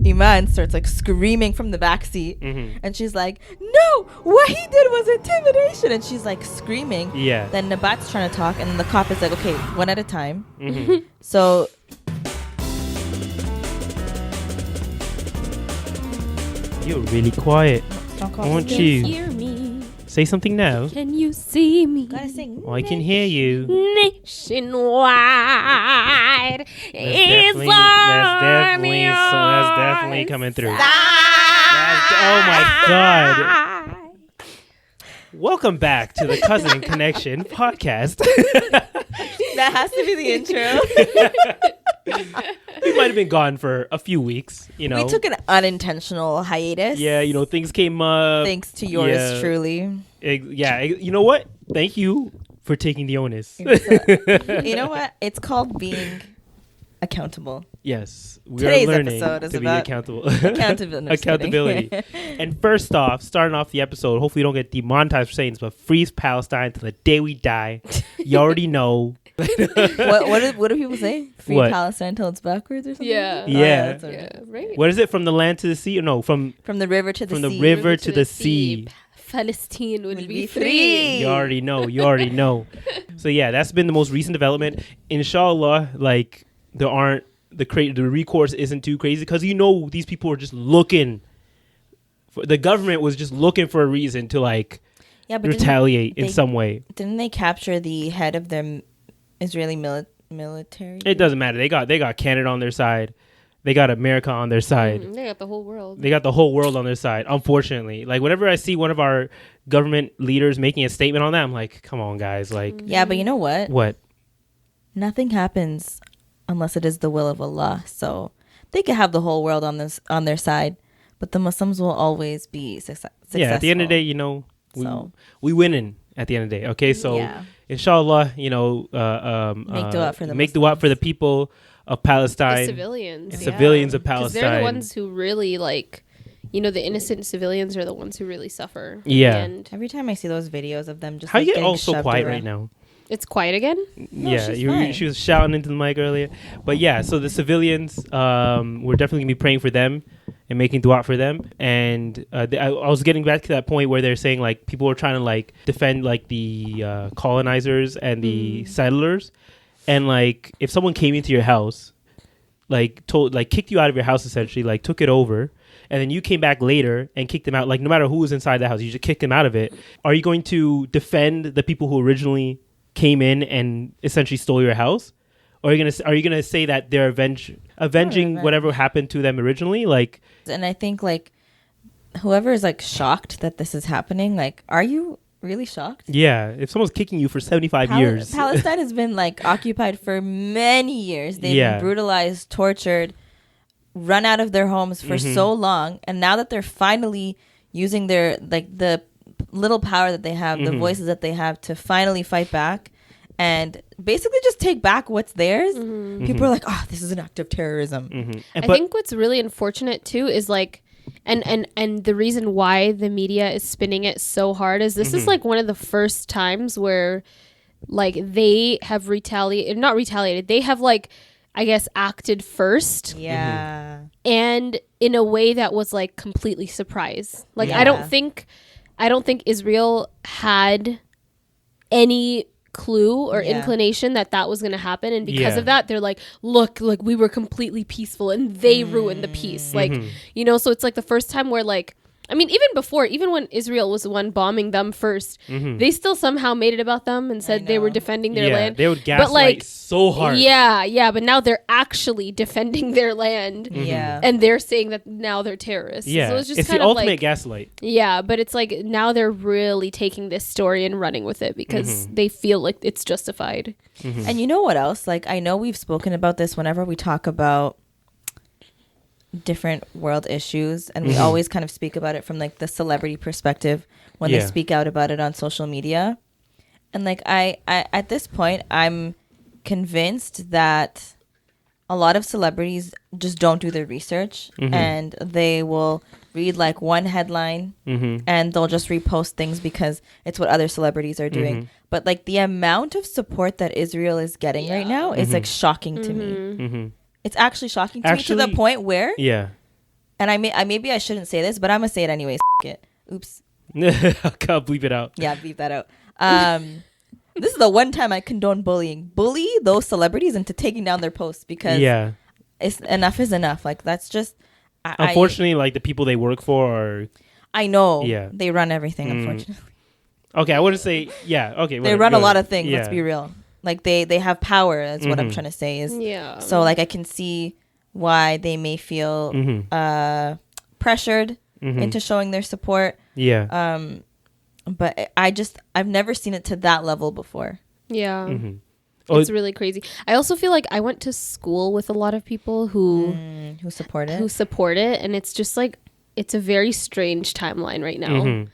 Iman starts like screaming from the back seat, and she's like, "No, what he did was intimidation," and she's like screaming. Yeah. Then Nabat's trying to talk, and then the cop is like, "Okay, one at a time." So. You're really quiet. Won't you hear me? say something now? Can you see me? Gotta sing. Oh, I can hear you. Nationwide is That's definitely coming through. Oh my God. Welcome back to the Cousin Connection podcast. That has to be the intro. We might have been gone for a few weeks, you know. We took an unintentional hiatus. Yeah, you know, things came up. Thanks to yours truly. You know what? Thank you for taking the onus. You know what? It's called being accountable. Yes. We Today's are learning episode is to be about accountable. accountability. And first off, starting off the episode, hopefully you don't get demonetized for saying this, but freeze Palestine till the day we die. You already know. What do people say? Free What? Palestine until it's backwards or something? Yeah. Yeah. That's what it is. Right. What is it? From the land to the sea? Or no, from From the river to the sea. the river to the sea. Palestine will Will be be free. free. You already know. So yeah, that's been the most recent development. Inshallah, like the recourse isn't too crazy because you know these people are just looking. The government was just looking for a reason to like retaliate in some way. Didn't they capture the head of their Israeli military? It doesn't matter. They got Canada on their side. They got America on their side. They got the whole world. They got the whole world on their side. Unfortunately, like whenever I see one of our government leaders making a statement on that, I'm like, come on, guys. Like, yeah, but you know what? What? Nothing happens unless it is the will of Allah. So they could have the whole world on their side, but the Muslims will always be successful. Yeah, at the end of the day, you know, we winning at the end of the day. Okay, so inshallah, you know, make dua for the make dua for the people of Palestine, the civilians, civilians of Palestine. They're the ones who really like, you know, the innocent civilians are the ones who really suffer. Yeah. And every time I see those videos of them just how you get getting all so quiet around. right now? It's quiet again. No, Yeah, she was shouting into the mic earlier, but yeah. So the civilians, we're definitely gonna be praying for them and making dua for them. And I was getting back to that point where they're saying like people are trying to like defend like the colonizers and the settlers, and like if someone came into your house, like kicked you out of your house essentially, like took it over, and then you came back later and kicked them out, like no matter who was inside the house, you just kicked them out of it. Are you going to defend the people who originally came in and essentially stole your house? Or are you gonna say that they're avenging whatever happened to them originally? Like, and I think like whoever is like shocked that this is happening, like, are you really shocked? Yeah, if someone's kicking you for 75 years. Palestine has been like occupied for many years. They've been brutalized, tortured, run out of their homes for so long, and now that they're finally using their like the little power that they have, the voices that they have to finally fight back and basically just take back what's theirs, people are like, oh, this is an act of terrorism. I think what's really unfortunate too is like and the reason why the media is spinning it so hard is this is like one of the first times where like they have not retaliated, they have like, I guess, acted first. Yeah. And in a way that was like completely surprise. Like I don't think Israel had any clue or inclination that was going to happen, and because of that they're like, look, like we were completely peaceful and they ruined the peace. Like, you know, so it's like the first time where like, I mean, even when Israel was the one bombing them first, they still somehow made it about them and said they were defending their land. They would gaslight like, so hard. Yeah, but now they're actually defending their land. Yeah. And they're saying that now they're terrorists. Yeah, so it's just it's kind the of ultimate like, gaslight. Yeah, but it's like now they're really taking this story and running with it because they feel like it's justified. And you know what else? Like, I know we've spoken about this whenever we talk about different world issues, and we always kind of speak about it from like the celebrity perspective when they speak out about it on social media. And like I at this point I'm convinced that a lot of celebrities just don't do their research, and they will read like one headline and they'll just repost things because it's what other celebrities are doing. But like the amount of support that Israel is getting right now is like shocking to me. It's actually shocking to me to the point where and maybe I shouldn't say this, but I'm gonna say it anyways. It. Oops. I'll bleep it out. Yeah, bleep that out. This is the one time I condone bullying. Bully those celebrities into taking down their posts because it's enough is enough. Like that's just. Unfortunately, like the people they work for are. I know. Yeah. They run everything. Unfortunately. Okay, I wouldn't say. Yeah. Okay. They run a lot of things. Let's be real. Like they have power. That's what I'm trying to say. Is So like I can see why they may feel pressured into showing their support. Yeah. But I've never seen it to that level before. Yeah. It's really crazy. I also feel like I went to school with a lot of people who support it, and it's just like it's a very strange timeline right now.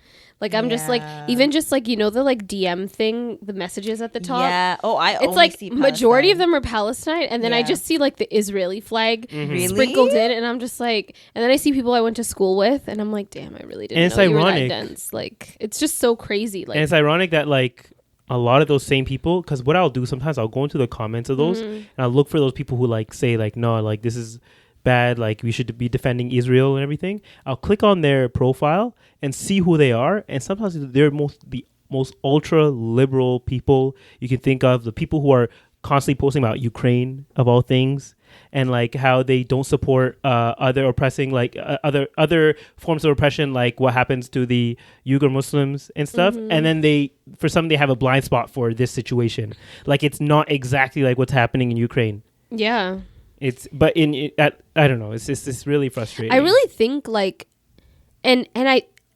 Like I'm just like, even just like, the like DM thing, the messages at the top. Yeah. Oh, it's like see majority of them are Palestine, and then I just see like the Israeli flag sprinkled in, and I'm just like, and then I see people I went to school with, and I'm like, damn, I really didn't know you were that dense. Like it's just so crazy. Like, and it's ironic that like a lot of those same people, because what I'll do sometimes, I'll go into the comments of those and I'll look for those people who like say like, no, like this is bad, like we should be defending Israel and everything. I'll click on their profile and see who they are, and sometimes they're the most ultra liberal people you can think of, the people who are constantly posting about Ukraine of all things, and like how they don't support other oppressing, like other forms of oppression, like what happens to the Uyghur Muslims and stuff. And then they have a blind spot for this situation, like it's not exactly like what's happening in Ukraine. Yeah. I don't know. It's really frustrating. I really think like, and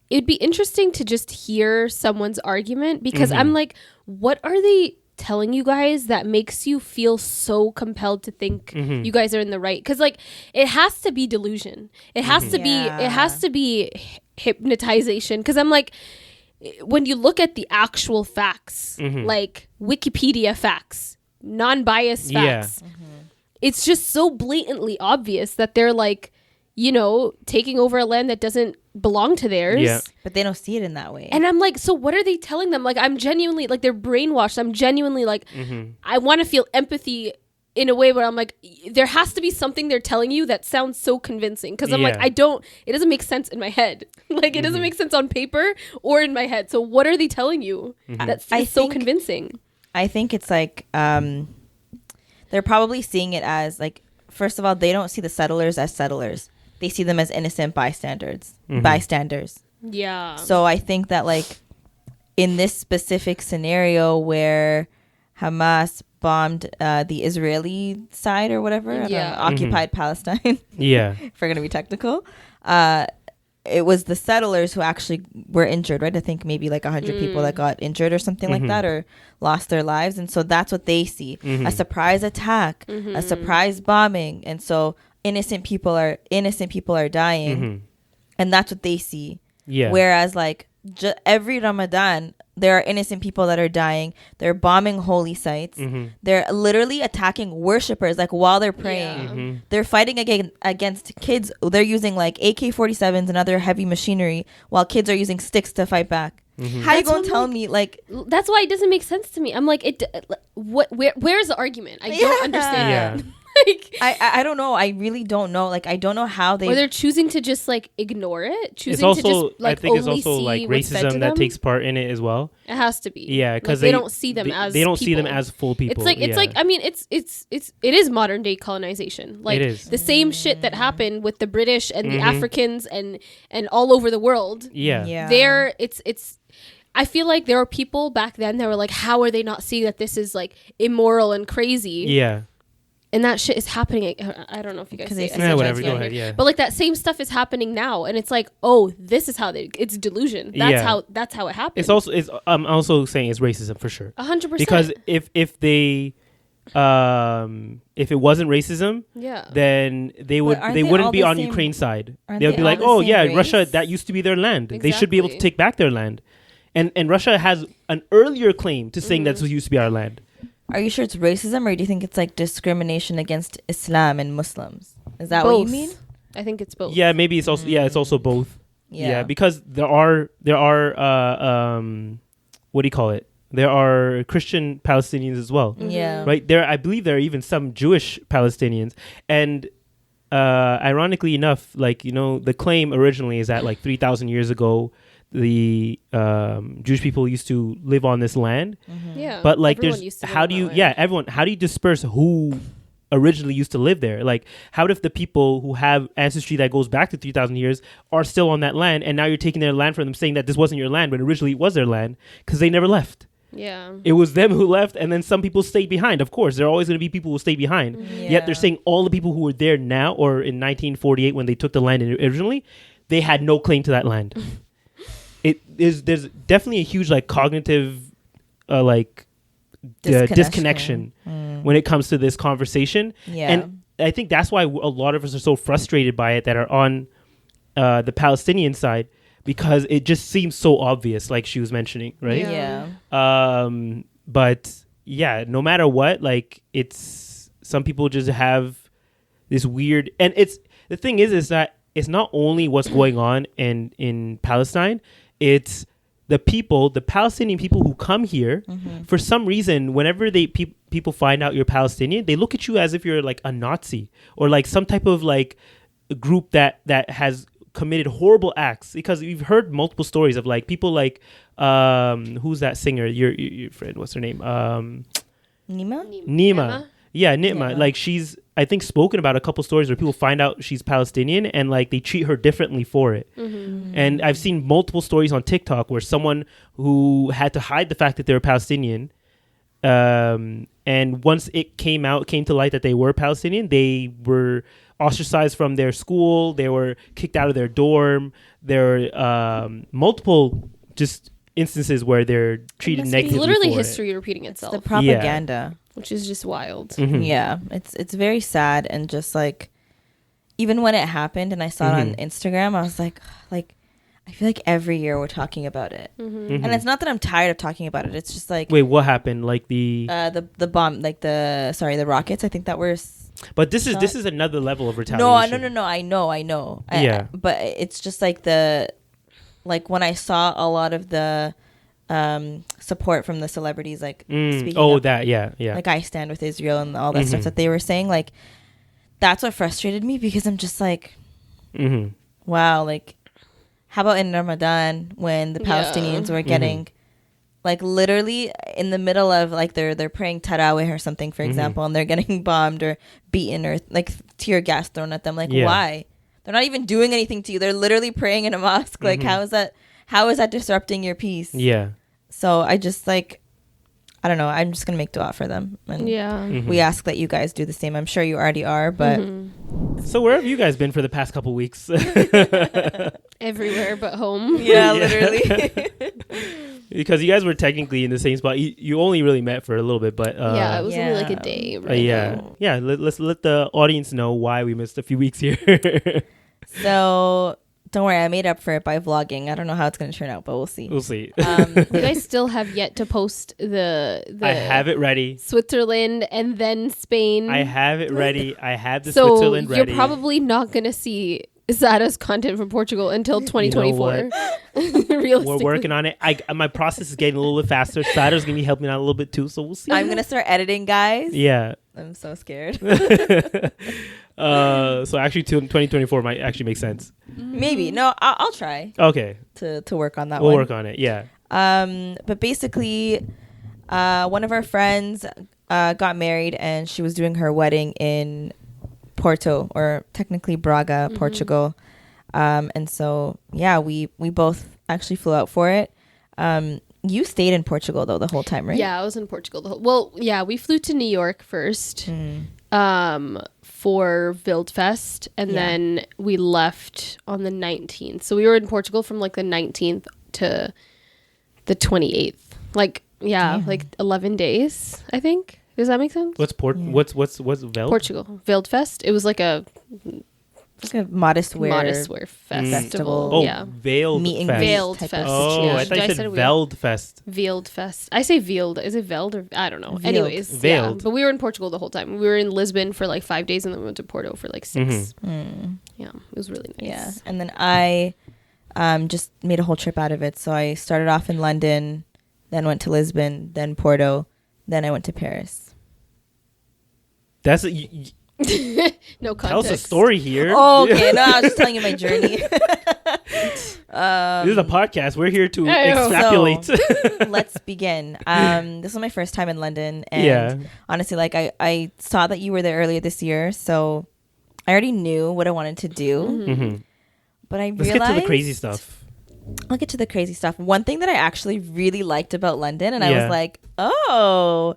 it'd be interesting to just hear someone's argument, because I'm like, what are they telling you guys that makes you feel so compelled to think you guys are in the right? Because like it has to be delusion. It has to be hypnotization. Because I'm like, when you look at the actual facts, like Wikipedia facts, non-biased facts. It's just so blatantly obvious that they're like, taking over a land that doesn't belong to theirs. Yeah. But they don't see it in that way. And I'm like, so what are they telling them? Like, I'm genuinely, like, they're brainwashed. I'm genuinely like, I want to feel empathy in a way where I'm like, there has to be something they're telling you that sounds so convincing. Because I'm like, it doesn't make sense in my head. Like, it doesn't make sense on paper or in my head. So what are they telling you that's so convincing? I think it's like, they're probably seeing it as like, first of all, they don't see the settlers as settlers. They see them as innocent bystanders. Yeah. So I think that like in this specific scenario where Hamas bombed the Israeli side or whatever, occupied Palestine. If we're going to be technical. It was the settlers who actually were injured, right? I think maybe like 100 people that got injured or something like that, or lost their lives. And so that's what they see. A surprise attack, a surprise bombing. And so innocent people are dying. And that's what they see. Whereas like every Ramadan, there are innocent people that are dying. They're bombing holy sites. They're literally attacking worshipers, like while they're praying. They're fighting against kids. They're using like AK-47s and other heavy machinery, while kids are using sticks to fight back. How you gonna tell me like? That's why it doesn't make sense to me. I'm like, where's the argument? I don't understand. Like, I don't know. I really don't know. Like, I don't know how they. Or they're choosing to just like ignore it. It's also, I think it's also like racism that takes part in it as well. It has to be. Yeah, because like, they don't see them as. They don't people. see them as full people. It's like I mean it is modern day colonization. Like it is. The same shit that happened with the British and the Africans and all over the world. Yeah. There it's. I feel like there were people back then that were like, how are they not seeing that this is like immoral and crazy? Yeah. And that shit is happening. I don't know if you guys say it. Whatever. Go ahead. Yeah. But like that same stuff is happening now, and it's like, oh, this is how it's delusion. That's how it happens. I'm also saying it's racism for sure. 100%. Because if it wasn't racism, then they wouldn't be on Ukraine's side. They would be like, oh yeah, race? Russia, that used to be their land. Exactly. They should be able to take back their land. And Russia has an earlier claim to saying that used to be our land. Are you sure it's racism, or do you think it's like discrimination against Islam and Muslims? Is that both. what you mean? I think it's both. Yeah, maybe it's also it's also both. Yeah, because there are what do you call it? There are Christian Palestinians as well. Yeah. Right? I believe there are even some Jewish Palestinians, and ironically enough, like, the claim originally is that like 3,000 years ago, the Jewish people used to live on this land. Yeah. But like, everyone used to live how on do that you, land. everyone, how do you disperse who originally used to live there? Like, how if the people who have ancestry that goes back to 3,000 years are still on that land, and now you're taking their land from them, saying that this wasn't your land when originally it was their land, because they never left. Yeah. It was them who left, and then some people stayed behind. Of course, there are always going to be people who stay behind. Yet they're saying all the people who were there now, or in 1948 when they took the land originally, they had no claim to that land. There's definitely a huge like cognitive disconnection when it comes to this conversation. And I think that's why a lot of us are so frustrated by it that are on the Palestinian side, because it just seems so obvious, like she was mentioning, right? But yeah, no matter what, like, it's some people just have this weird, and the thing is that it's not only what's going on in Palestine, it's the Palestinian people who come here. For some reason, whenever people find out you're Palestinian, they look at you as if you're like a Nazi or like some type of like a group that has committed horrible acts. Because we've heard multiple stories of like people like who's that singer, your friend, what's her name, Nima. Yeah, Nima. Like, she's, I think, spoken about a couple stories where people find out she's Palestinian and like they treat her differently for it. And I've seen multiple stories on TikTok where someone who had to hide the fact that they were Palestinian, and once it came to light that they were Palestinian, they were ostracized from their school, they were kicked out of their dorm. There are multiple just instances where they're treated negatively. Literally for history it. repeating itself. The propaganda. Which is just wild. Yeah, it's very sad. And just like, even when it happened and I saw it on Instagram, I was like I feel like every year we're talking about it. And it's not that I'm tired of talking about it, it's just like, wait, what happened? Like the bomb, like the rockets, I think that were but this is another level of retaliation. No, I know. Yeah. But it's just like when I saw a lot of the support from the celebrities, like speaking up, like I stand with Israel and all that stuff that they were saying, like, that's what frustrated me, because I'm just like, wow, like, how about in Ramadan when the Palestinians were getting like literally in the middle of like they're praying Tarawih or something, for example, and they're getting bombed or beaten or like tear gas thrown at them, like why? They're not even doing anything to you, they're literally praying in a mosque. Like, how is that disrupting your peace? So I just like, I don't know, I'm just gonna make dua for them, and we ask that you guys do the same. I'm sure you already are, but so where have you guys been for the past couple weeks? Everywhere but home. Literally. Because you guys were technically in the same spot. You only really met for a little bit, but it was only like a day. Let's let the audience know why we missed a few weeks here. So don't worry, I made up for it by vlogging. I don't know how it's going to turn out, but we'll see. You guys still have yet to post the I have it ready. Switzerland and then Spain. I have it ready. I have the Switzerland ready. You're probably not going to see Sara's content from Portugal until 2024. We're working on it. My process is getting a little bit faster. Sara's going to be helping out a little bit too, so we'll see. I'm going to start editing, guys. Yeah. I'm so scared. So actually 2024 might actually make sense. Maybe. No, I'll try. Okay. To work on that we'll one. We'll work on it, yeah. But basically, one of our friends got married, and she was doing her wedding in Porto, or technically Braga, Portugal. And so, yeah, we both actually flew out for it. You stayed in Portugal though the whole time, right? Yeah, I was in Portugal we flew to New York first for Wildfest, and then we left on the 19th. So we were in Portugal from like the 19th to the 28th. Like, like 11 days, I think. Does that make sense? What's Veld? Portugal Wildfest. It was like a modest wear festival. Oh, yeah. Veiled Meeting Fest. Veiled Fest. Oh, I thought you said Veld Fest. Veiled Fest. I say Veiled. Is it Veld or I don't know. Veiled. Anyways, Veiled. but we were in Portugal the whole time. We were in Lisbon for like 5 days, and then we went to Porto for like 6. Yeah, it was really nice. Yeah, and then I just made a whole trip out of it. So I started off in London, then went to Lisbon, then Porto, then I went to Paris. No context. Tell us a story here. Oh, okay. No, I was just telling you my journey. This is a podcast. We're here to extrapolate. So, let's begin. This was my first time in London, and honestly, like I saw that you were there earlier this year, so I already knew what I wanted to do. But I realized, let's get to the crazy stuff. I'll get to the crazy stuff. One thing that I actually really liked about London, and I was like, oh,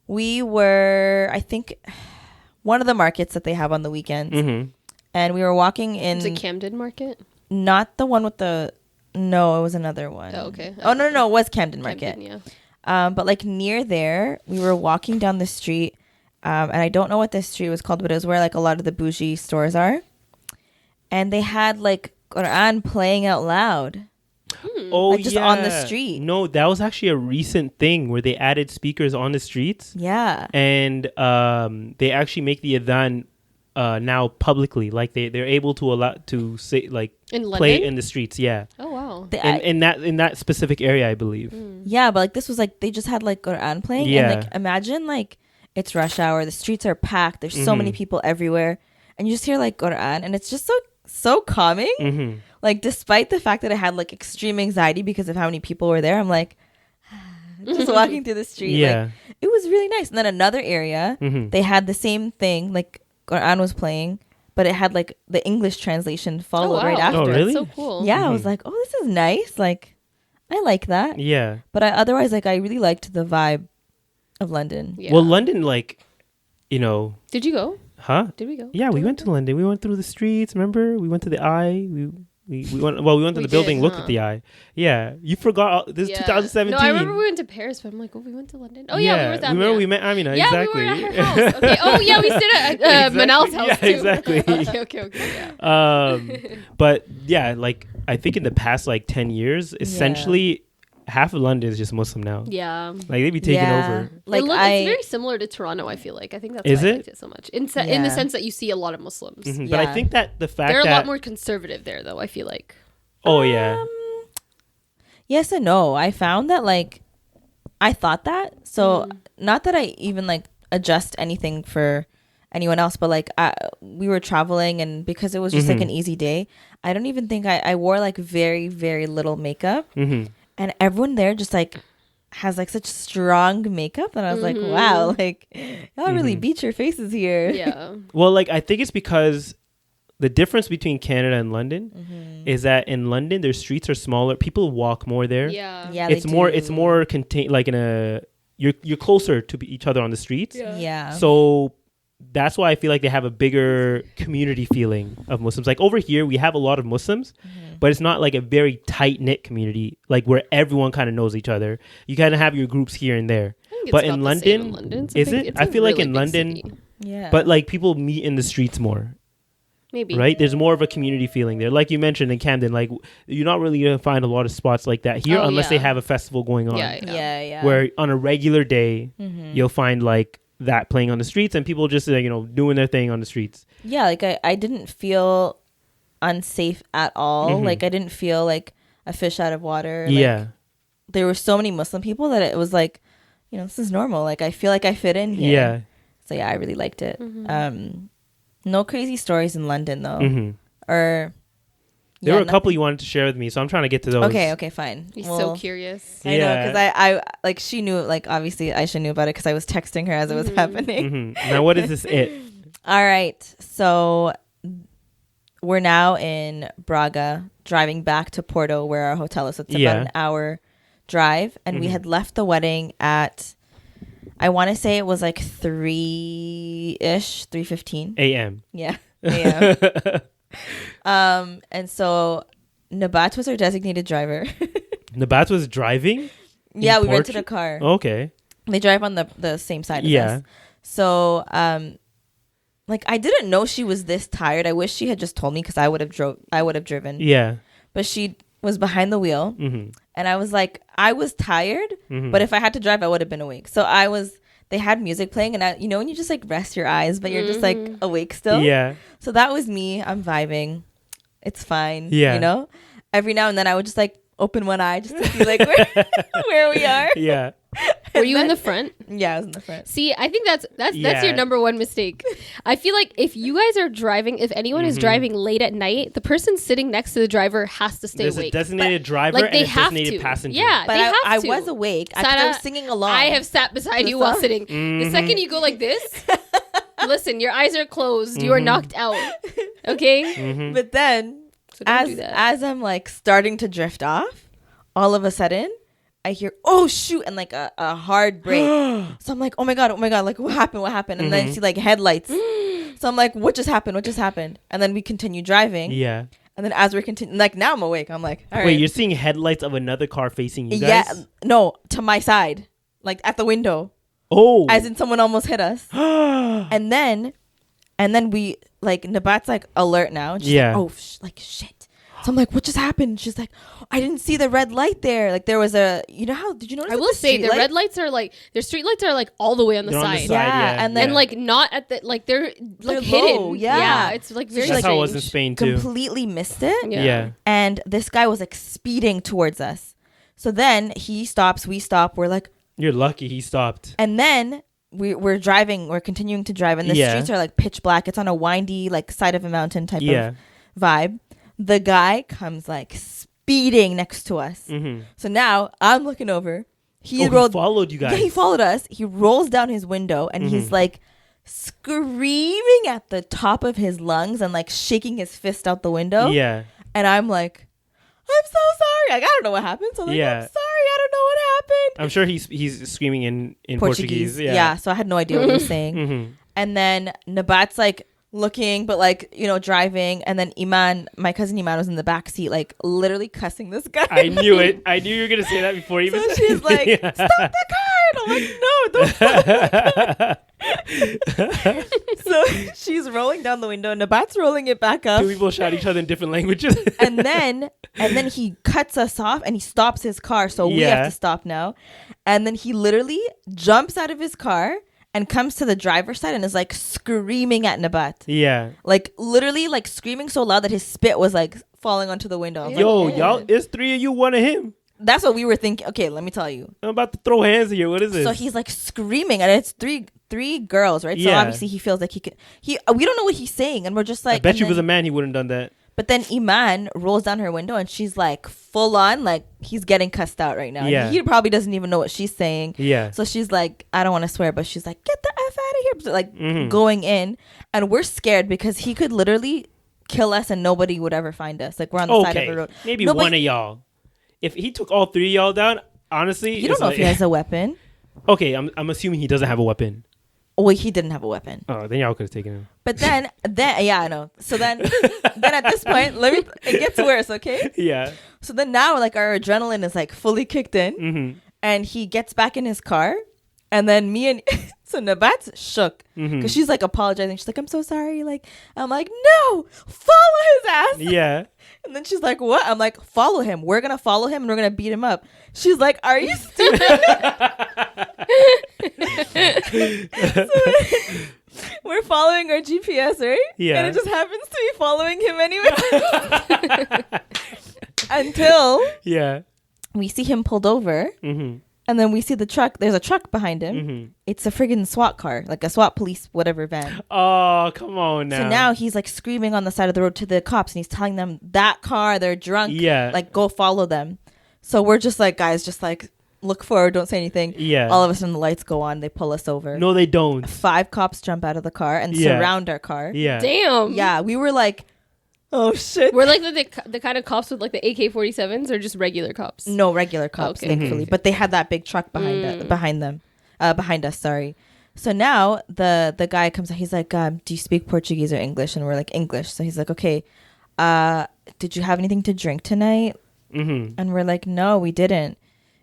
we were, I think, one of the markets that they have on the weekends, and we were walking in the Camden Market. Not the one with the... No, it was another one. Oh, okay. Oh, no. It was Camden Market. Camden, yeah. But like near there, we were walking down the street. And I don't know what this street was called, but it was where like a lot of the bougie stores are. And they had like Quran playing out loud. Oh, like, just on the street. No, that was actually a recent thing where they added speakers on the streets. Yeah. And they actually make the adhan now publicly, like they're able to allow to say like play in the streets. Oh wow. In that specific area, I believe. Yeah, but like this was like they just had like Quran playing, and like imagine like it's rush hour, the streets are packed, there's so many people everywhere, and you just hear like Quran, and it's just so calming. Like despite the fact that I had like extreme anxiety because of how many people were there, I'm like just walking through the street. Yeah, like, it was really nice. And then another area, they had the same thing, like Quran was playing, but it had like the English translation followed right after. Oh, really? That's so cool. Yeah, I was like, oh, this is nice. Like, I like that. Yeah. But otherwise, like, I really liked the vibe of London. Yeah. Well, London, like, you know. Did you go? Huh? Did we go? Yeah, we went to London. We went through the streets. Remember? We went to the Eye. We went. Well, we went to the building, looked at the Eye. Yeah, you forgot. This is 2017. No, I remember we went to Paris, but I'm like, oh, we went to London. Oh yeah, we were with Amina. Remember we met Amina? Yeah, exactly. we were at her house. Okay. Oh yeah, we stayed at Manal's house too. Exactly. Okay. Yeah. But yeah, like I think in the past like 10 years, essentially half of London is just Muslim now. Yeah. Like they be taking over. Like it's very similar to Toronto, I feel like. I think that's why I liked it so much. In the sense that you see a lot of Muslims. But I think that the fact they're a that lot more conservative there though, I feel like. Oh yeah. Yes and no. I found that like I thought that. So not that I even like adjust anything for anyone else, but like we were traveling, and because it was just like an easy day, I don't even think I wore like very, very little makeup. And everyone there just like has like such strong makeup, and I was like, wow, like y'all really beat your faces here. Yeah. Well, like I think it's because the difference between Canada and London is that in London their streets are smaller. People walk more there. Yeah. Yeah. It's more contained. Like you're closer to each other on the streets. Yeah. So that's why I feel like they have a bigger community feeling of Muslims. Like over here, we have a lot of Muslims, but it's not like a very tight knit community, like where everyone kind of knows each other. You kind of have your groups here and there. But in London, is it? I feel like in London, but like people meet in the streets more. Maybe. Right? There's more of a community feeling there. Like you mentioned in Camden, like you're not really going to find a lot of spots like that here unless they have a festival going on. Yeah. Where on a regular day, you'll find like that playing on the streets and people just doing their thing on the streets. Yeah, like I didn't feel unsafe at all. Like I didn't feel like a fish out of water. Like, there were so many Muslim people that it was like, this is normal. Like I feel like I fit in here. Yeah. So yeah, I really liked it. No crazy stories in London though. Or there were a couple you wanted to share with me, so I'm trying to get to those. Okay, fine. He's so curious. I know, because I like she knew, like obviously Aysha knew about it because I was texting her as it was happening. Now what is this All right, so we're now in Braga, driving back to Porto where our hotel is. So it's about an hour drive, and we had left the wedding at, I want to say it was like 3:15 a.m. Yeah, a.m. And so Nabat was our designated driver. Nabat was driving? Yeah, we rented a car. Okay. They drive on the same side as us. So like I didn't know she was this tired. I wish she had just told me because I would have driven. Yeah. But she was behind the wheel, and I was like, I was tired, but if I had to drive, I would have been awake. So they had music playing, and when you just like rest your eyes, but you're just like awake still. Yeah. So that was me. I'm vibing. It's fine. Yeah. Every now and then I would just like open one eye just to see like where we are. Yeah. Were you in the front? Yeah, I was in the front. See, I think that's your number one mistake. I feel like if you guys are driving, if anyone is driving late at night, the person sitting next to the driver has to stay There's awake. a designated driver like, and they a have designated to. passenger. Yeah, But they have I to. was awake. I Sara, was singing along. I have sat beside you while sitting. The second you go like this, listen, your eyes are closed. You are knocked out. Okay? But then, So don't do that. as I'm like starting to drift off, all of a sudden, I hear, oh shoot, and like a hard brake. So I'm like, oh my god, like what happened? And then I see like headlights. So I'm like, what just happened? And then we continue driving. Yeah. And then as we're continuing, like now I'm awake. I'm like, all right. Wait, you're seeing headlights of another car facing you guys? Yeah, no, to my side, like at the window. Oh. As in someone almost hit us. and then we like Nabat's like alert now. And she's like, oh, shit. So I'm like, what just happened? She's like, I didn't see the red light there. Like there was did you notice? I will say the red lights are like, their street lights are like all the way on the side. Yeah, and then and like not at the, like they're like low, hidden. yeah. It's like So very That's strange. how it was in Spain too. completely missed it. Yeah. And this guy was like speeding towards us. So then he stops, we stop. We're like, You're lucky he stopped. and then we're driving, we're continuing to drive, and the streets are like pitch black. It's on a windy like side of a mountain type of vibe. The guy comes like speeding next to us. So now I'm looking over. He followed you guys. Yeah, he followed us. He rolls down his window and he's like screaming at the top of his lungs and like shaking his fist out the window. Yeah. And I'm like, I'm so sorry. Like, I don't know what happened. So I'm like, I'm sorry. I don't know what happened. I'm sure he's screaming in Portuguese. Yeah. So I had no idea what he was saying. And then Nabat's like looking, but like, you know, driving. And then Iman, my cousin Iman, was in the back seat, like literally cussing this guy. I knew it. I knew you were going to say that before you even So she's like, stop the car. And I'm like, no, don't stop the car. So she's rolling down the window. Nabat's rolling it back up. Two people shout each other in different languages. and then he cuts us off and he stops his car. So we have to stop now. And then he literally jumps out of his car and comes to the driver's side and is like screaming at Nabat. Yeah. Like literally like screaming so loud that his spit was like falling onto the window. Yo, y'all, it's three of you, one of him. That's what we were thinking. Okay, let me tell you. I'm about to throw hands here. What is this? So he's like screaming and it's three girls, right? So obviously he feels like we don't know what he's saying and we're just like, I bet you was a man, he wouldn't have done that. But then Iman rolls down her window and she's like full on, like he's getting cussed out right now. Yeah. He probably doesn't even know what she's saying. Yeah. So she's like, I don't want to swear, but she's like, get the F out of here. So like going in. And we're scared because he could literally kill us and nobody would ever find us. Like we're on the side of the road. Maybe one of y'all. If he took all three of y'all down, honestly. You don't know if he has a weapon. Okay, I'm assuming he doesn't have a weapon. Well, he didn't have a weapon. Oh, then y'all could have taken him. But then yeah, I know. So then at this point, it gets worse, okay? Yeah. So then now, like, our adrenaline is like fully kicked in, and he gets back in his car, and then so Nabat's shook because she's like apologizing. She's like, "I'm so sorry." Like, I'm like, "No, follow his ass." Yeah. And then she's like, "What?" I'm like, "Follow him. We're gonna follow him, and we're gonna beat him up." She's like, "Are you stupid?" So we're following our GPS, right? Yeah. And it just happens to be following him anyway. Until we see him pulled over. And then we see the truck. There's a truck behind him. It's a friggin' SWAT car, like a SWAT police, whatever van. Oh, come on now. So now he's like screaming on the side of the road to the cops and he's telling them that car, they're drunk. Yeah. Like, go follow them. So we're just like, guys, just like look forward, don't say anything. Yeah. All of a sudden the lights go on. They pull us over. No, they don't. 5 cops jump out of the car and surround our car. Yeah. Damn. Yeah. We were like, oh shit. We're like the kind of cops with like the AK-47s or just regular cops? No, regular cops, Okay. thankfully. But they had that big truck behind us. Sorry. So now the guy comes out. He's like, do you speak Portuguese or English? And we're like, English. So he's like, okay, did you have anything to drink tonight? And we're like, no, we didn't.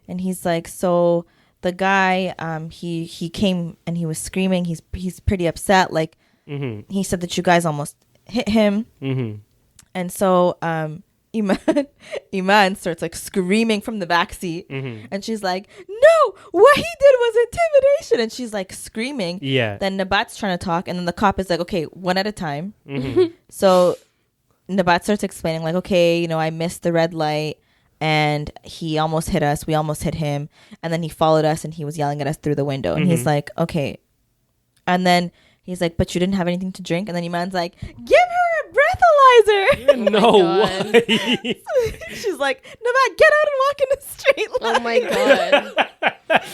And he's like, so the guy, he came and he was screaming. He's pretty upset. Like, he said that you guys almost hit him. And so Iman starts like screaming from the back seat, and she's like, "No, what he did was intimidation!" And she's like screaming. Yeah. Then Nabat's trying to talk, and then the cop is like, "Okay, one at a time." So Nabat starts explaining like, "Okay, you know, I missed the red light. and he almost hit us. We almost hit him, and then he followed us, and he was yelling at us through the window. And he's like, okay. And then he's like, but you didn't have anything to drink? And then Iman's like, give her a breathalyzer. No way. She's like, Nabat, get out and walk in a straight line. Oh my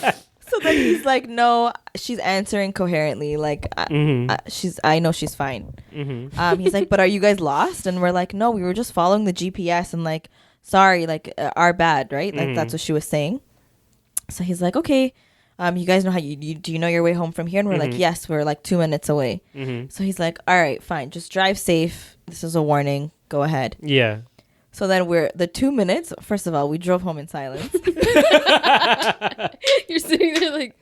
god. So then he's like, no, she's answering coherently. Like, I know she's fine. He's like, but are you guys lost? And we're like, no, we were just following the GPS and like, sorry, like, our bad, right? Like, that's what she was saying. So he's like, okay, you guys know how do you know your way home from here? And we're like, yes, we're like 2 minutes away. So he's like, all right, fine, just drive safe. This is a warning. Go ahead. Yeah. So then the 2 minutes, first of all, we drove home in silence. You're sitting there like,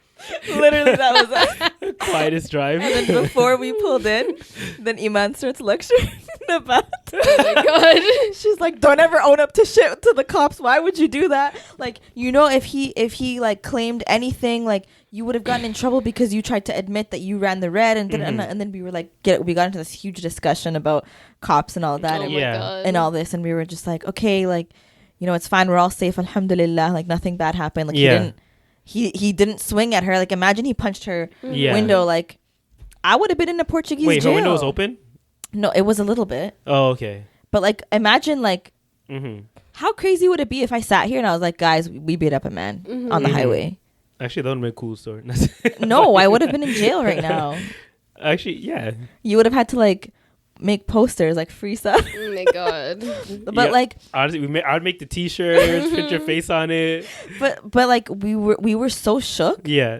literally, that was us. Quietest drive. And then before we pulled in, then Iman starts lecturing about. oh my god. She's like, don't ever own up to shit to the cops. Why would you do that? Like, you know, if he like claimed anything, like, you would have gotten in trouble because you tried to admit that you ran the red, and then we were like, we got into this huge discussion about cops and all that, Oh and, my god. and all this, and we were just like, okay, like, you know, it's fine, we're all safe, alhamdulillah, like nothing bad happened. Like, he didn't swing at her. Like, imagine he punched her window. Like, I would have been in a Portuguese jail. Wait, her window was open? No, it was a little bit. Oh, okay. But like, imagine like, how crazy would it be if I sat here and I was like, guys, we beat up a man on the highway? Actually, that would have been a cool story. No, I would have been in jail right now. Actually, yeah. You would have had to like make posters, like free stuff. Oh my god. But like, honestly, I'd make the T-shirts, put your face on it. But like, we were so shook. Yeah.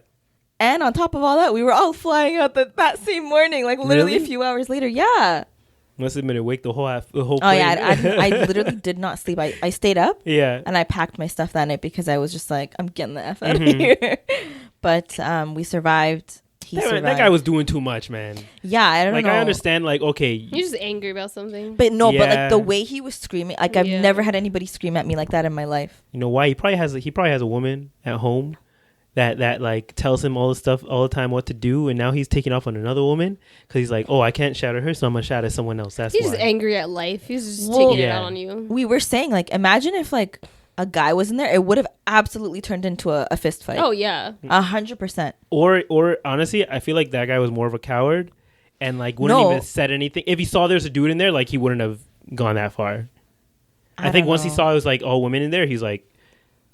And on top of all that, we were all flying out that same morning, like literally Really? a few hours later. Yeah. Must have been awake the whole Oh plane. yeah, I literally did not sleep. I stayed up. Yeah. And I packed my stuff that night because I was just like, I'm getting the F out of here. But we survived. He survived. That guy was doing too much, man. Yeah, I don't know. Like, I understand, like, okay. You're just angry about something. But no, but like Yeah. the way he was screaming, like I've never had anybody scream at me like that in my life. You know why? He probably has a woman at home that like tells him all the stuff all the time what to do, and now he's taking off on another woman because he's like, oh, I can't shout at her, so I'm gonna shout at someone else. That's He's why. just angry at life. He's just Well, taking it yeah. out on you. We were saying, like, imagine if like a guy was in there, it would have absolutely turned into a fist fight. Oh yeah. 100%. Or honestly, I feel like that guy was more of a coward and like wouldn't even said anything. If he saw there's a dude in there, like he wouldn't have gone that far. I think once he saw it was like all women in there, he's like,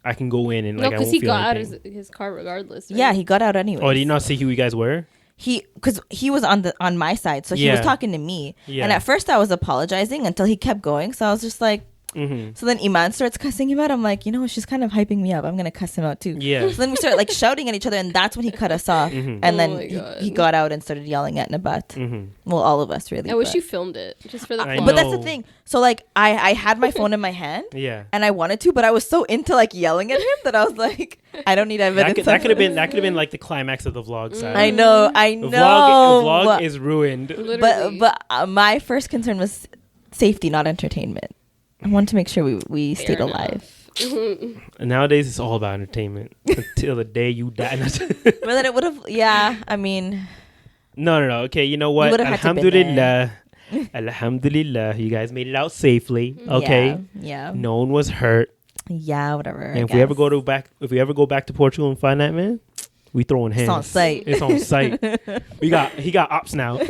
I can go in and like I because won't he feel got anything. out of his car regardless. Right? Yeah, he got out anyway. Oh, did you not see who you guys were? Because he was on my side, so he was talking to me. Yeah. And at first I was apologizing until he kept going. So I was just like, so then Iman starts cussing him out. I'm like, you know what? She's kind of hyping me up. I'm going to cuss him out too. Yeah. So then we started like shouting at each other, and that's when he cut us off. And Oh then my God. he got out and started yelling at Nabat. Well, all of us really. I wish but- you filmed it just for the I fun. But that's the No. thing. So like I had my phone in my hand. Yeah. And I wanted to, but I was so into like yelling at him that I was like, I don't need evidence. That could have been like the climax of the vlog. Side. I know. The vlog is ruined. Literally. But my first concern was safety, not entertainment. I wanted to make sure we Fair stayed enough. alive. And nowadays it's all about entertainment until the day you die. But then it would have, yeah, I mean. No. Okay, you know what? would've had to been Alhamdulillah. Alhamdulillah. You guys made it out safely. Okay. Yeah. No one was hurt. Yeah, whatever. And if we ever go back to Portugal and find that man, we throwing hands. It's on site. It's on site. He got ops now. But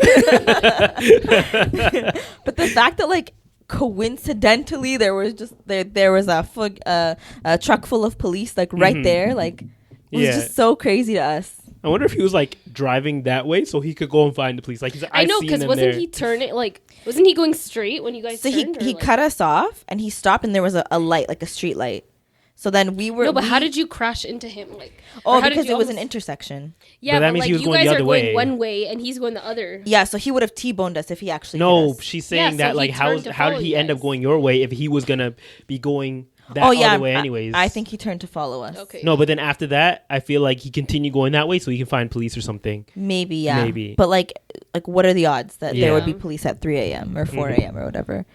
the fact that like coincidentally there was a truck full of police like right there, like was just so crazy to us. I wonder if he was like driving that way so he could go and find the police. Like I know, because wasn't he turning wasn't he going straight when you guys So turned? he cut us off and he stopped and there was a light, like a street light. So then we were. No, but how did you crash into him? Like, because it was an intersection. Yeah, But that but means like he was you going guys the are other going way. one way and he's going the other. Yeah, so he would have T-boned us if he actually. No, hit us. she's saying so that he like how turned to did follow he you end up guys. going your way if he was gonna be going that other way anyways? I think he turned to follow us. Okay. No, but then after that, I feel like he continued going that way so he can find police or something. Maybe, yeah. Maybe. But like what are the odds that there would be Yeah. police at 3 a.m. or 4 a.m. or whatever?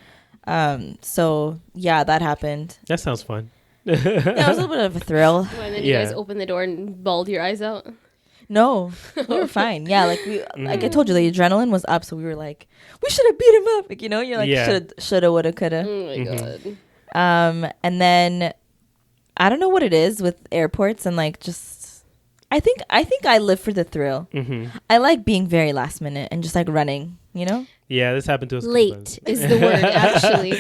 So yeah, that happened. That sounds fun. Yeah, it was a little bit of a thrill. And then you Yeah. guys opened the door and bawled your eyes out. No, we were fine. Yeah, like like I told you, the adrenaline was up, so we were like, we should have beat him up. Like, you know, you're like, Yeah. shoulda, woulda, coulda. Oh my god. And then I don't know what it is with airports and like just I think I live for the thrill. I like being very last minute and just like running, you know? Yeah, this happened to us. Late is the word, actually.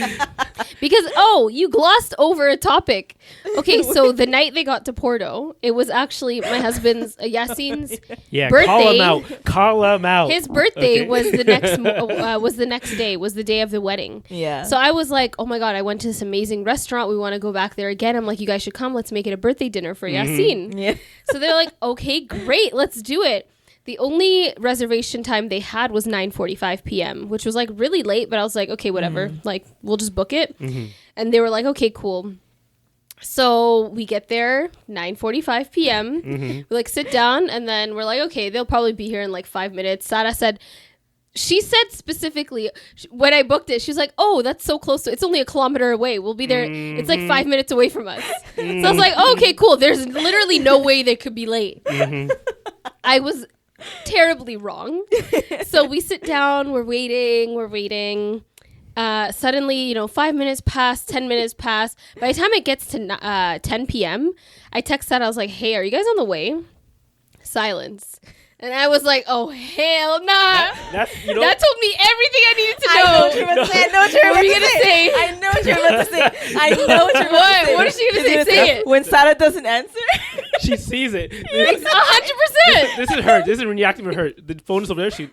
Because, you glossed over a topic. Okay, so the night they got to Porto, it was actually my husband's, Yassine's birthday. Call him out. His birthday was the next day, was the day of the wedding. Yeah. So I was like, oh my God, I went to this amazing restaurant. We want to go back there again. I'm like, you guys should come. Let's make it a birthday dinner for Yassine. Yeah. So they're like, okay, great. Let's do it. The only reservation time they had was 9:45 p.m., which was like really late, but I was like, okay, whatever. Like, we'll just book it. And they were like, okay, cool. So we get there 9:45 p.m. We like sit down and then we're like, okay, they'll probably be here in like 5 minutes. Sara said, she said specifically when I booked it, she was like, oh, that's so close to, it's only a kilometer away. We'll be there. It's like 5 minutes away from us. So I was like, oh, okay, cool. There's literally no way they could be late. I was terribly wrong. So we sit down, we're waiting. Suddenly, 5 minutes pass, 10 minutes pass. By the time it gets to 10 p.m., I text Sara, I was like, hey, are you guys on the way? Silence. And I was like, oh, hell nah. That told me everything I needed to know. I know what you're about to say. I know what you're about to say. What is she going to say? Say it. When Sara doesn't answer. She sees it. 100%. This is her. This is when you're acting with her. The phone is over there. She... No,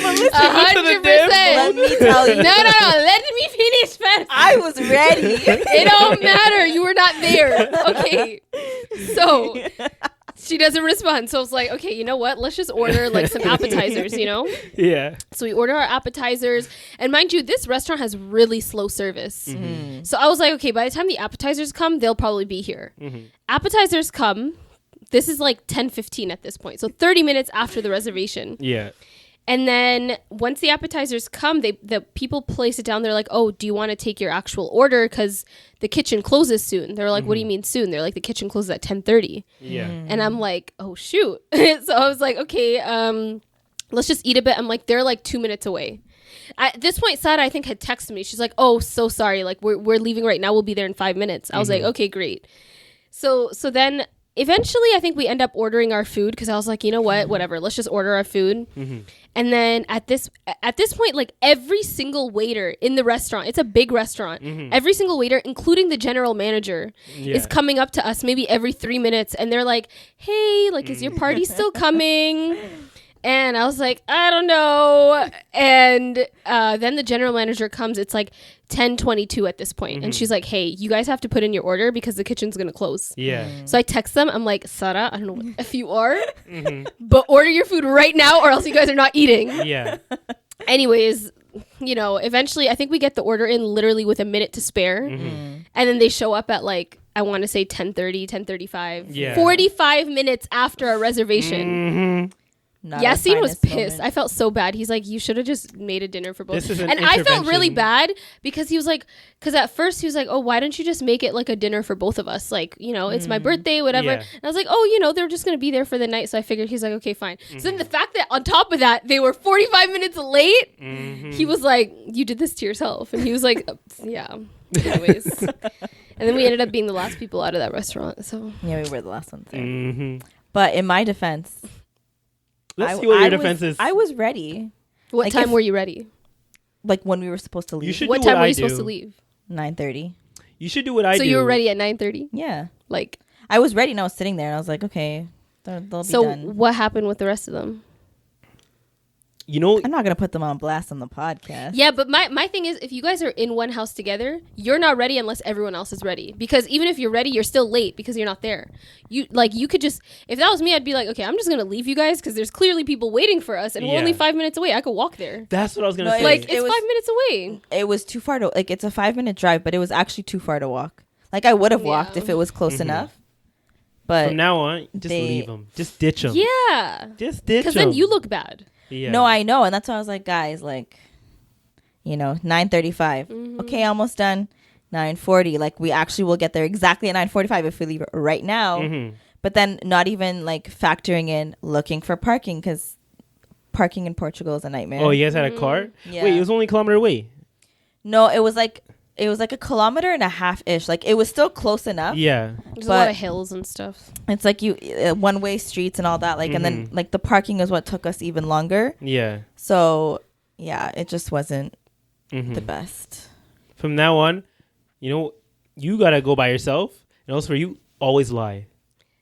but listen. 100%. Let me tell you. No. Let me finish first. I was ready. It don't matter. You were not there. Okay. So she doesn't respond. So I was like, okay, you know what? Let's just order like some appetizers, Yeah. So we order our appetizers. And mind you, this restaurant has really slow service. So I was like, okay, by the time the appetizers come, they'll probably be here. Appetizers come. This is like 10:15 at this point. So 30 minutes after the reservation. Yeah. And then once the appetizers come, the people place it down. They're like, oh, do you want to take your actual order? Because the kitchen closes soon. They're like, what do you mean soon? They're like, the kitchen closes at 10:30. Yeah. And I'm like, oh, shoot. So I was like, okay, let's just eat a bit. I'm like, they're like 2 minutes away. At this point, Sara, I think, had texted me. She's like, oh, so sorry. Like, we're leaving right now. We'll be there in 5 minutes. I was like, okay, great. So then... eventually, I think we end up ordering our food because I was like, you know what, whatever, let's just order our food. And then at this point, like every single waiter in the restaurant, it's a big restaurant, every single waiter, including the general manager, is coming up to us maybe every 3 minutes, and they're like, hey, like, is your party still coming? And I was like, I don't know. And then the general manager comes. It's like 10:22 at this point. And she's like, hey, you guys have to put in your order because the kitchen's going to close. Yeah. So I text them. I'm like, Sara, I don't know if you are, but order your food right now or else you guys are not eating. Yeah. Anyways, eventually I think we get the order in literally with a minute to spare. And then they show up at like, I want to say 10:30, 10:35. Yeah. 45 minutes after our reservation. Yassine was pissed. I felt so bad. He's like, you should have just made a dinner for both. And I felt really bad because he was like, because at first he was like, oh, why don't you just make it like a dinner for both of us? Like, it's my birthday, whatever. Yeah. And I was like, oh, they're just going to be there for the night. So I figured he's like, okay, fine. So then the fact that on top of that, they were 45 minutes late, he was like, you did this to yourself. And he was like, yeah. Anyways. And then we ended up being the last people out of that restaurant. So yeah, we were the last ones there. But in my defense... Let's see what your defense is. I was ready. What time were you ready? Like when we were supposed to leave. What time were you supposed to leave? 9:30. You should do what I do. So you were ready at 9:30? Yeah. Like I was ready and I was sitting there and I was like, okay, they'll be done. So what happened with the rest of them? I'm not going to put them on blast on the podcast. Yeah, but my thing is, if you guys are in one house together, you're not ready unless everyone else is ready. Because even if you're ready, you're still late because you're not there. You could just, if that was me, I'd be like, okay, I'm just going to leave you guys because there's clearly people waiting for us and we're only 5 minutes away. I could walk there. That's what I was going to say. Like, it's 5 minutes away. It was too far to, like, it's a 5-minute drive, but it was actually too far to walk. Like, I would have walked if it was close enough. But from now on, just leave them. Just ditch them. Yeah. Just ditch them. Because then you look bad. Yeah. No, I know. And that's why I was like, guys, like, 9:35. Okay, almost done. 9:40. Like, we actually will get there exactly at 9:45 if we leave right now. But then not even, like, factoring in looking for parking because parking in Portugal is a nightmare. Oh, you guys had a car? Yeah. Wait, it was only a kilometer away. No, it was like a kilometer and a half ish. Like it was still close enough. Yeah. There's a lot of hills and stuff. It's like you one way streets and all that. Like and then like the parking is what took us even longer. Yeah. So yeah, it just wasn't the best. From now on, you gotta go by yourself, and also for you, always lie.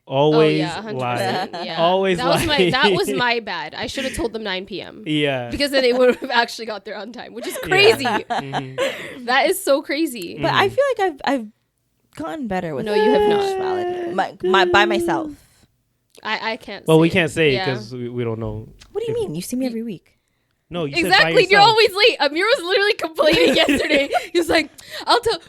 Always lie. Yeah. Always lie. That was my bad. I should have told them 9 p.m. Yeah. Because then they would have actually got there on time, which is crazy. That is so crazy. But I feel like I've gotten better with No, you have not. My by myself. I can't. Well, say we it. can't say Yeah. because we don't know. What do you mean? You see me every week. No, you said by Exactly. You're yourself. always late. Amir was literally complaining yesterday. He was like,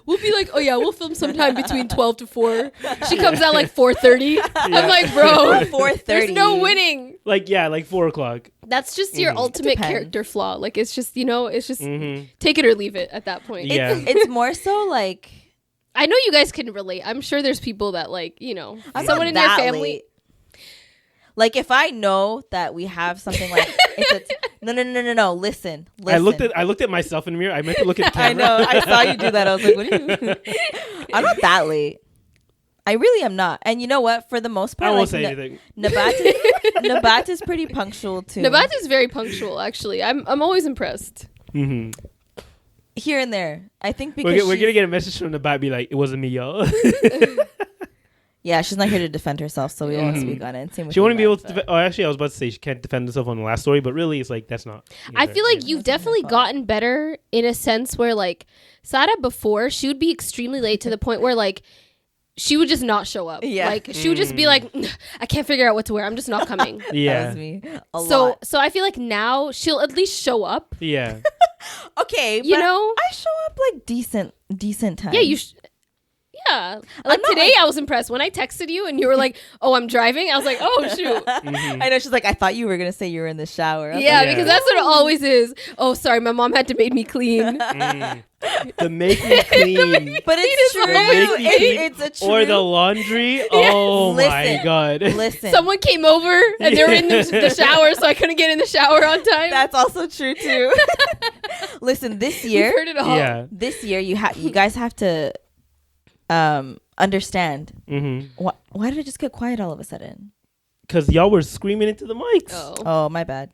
we'll be like, oh yeah, we'll film sometime between 12 to 4. She comes out like 4:30. I'm like, bro, 4:30. there's no winning. Like 4:00. That's just your ultimate Depends. character flaw. Like it's just take it or leave it at that point. Yeah. It's more so like I know you guys can relate. I'm sure there's people that I'm someone not in their that family. late. Like if I know that we have something like no. Listen. I looked at myself in the mirror. I meant to look at the I camera. know. I saw you do that. I was like, what are you? I'm not that late. I really am not. And you know what? For the most part, I won't say anything. Nabat is pretty punctual too. Nabat is very punctual. Actually, I'm always impressed. Mm-hmm. Here and there. I think because We're gonna get a message from the back, be like, it wasn't me, y'all. yeah, she's not here to defend herself, so we won't speak on it. Same with She wouldn't be you, able Matt, to defend. Oh, actually, I was about to say she can't defend herself on the last story, but really, it's like that's not. I feel like you've definitely gotten better in a sense where like Sara before she would be extremely late to the point where like she would just not show up. Yeah. Like she would just be like, I can't figure out what to wear. I'm just not coming. That Yeah. was me. A lot. So I feel like now she'll at least show up. Yeah. Okay, You but know? I show up like decent time. Yeah, yeah. Like not today I was impressed when I texted you and you were like, oh, I'm driving. I was like, oh shoot. I know she's like, I thought you were gonna say you were in the shower. I was Yeah, like, because that's what it always is. Oh, sorry, my mom had to make me clean. The make me clean. but it's true. Make me clean. It's a true. Or the laundry. Oh my Listen. god. Listen, Someone came over and they were in the shower, so I couldn't get in the shower on time. that's also true too. Listen, this We've year, heard it all. Yeah. this year you guys have to understand. Mm-hmm. Why did it just get quiet all of a sudden? Because y'all were screaming into the mics. Oh, my bad.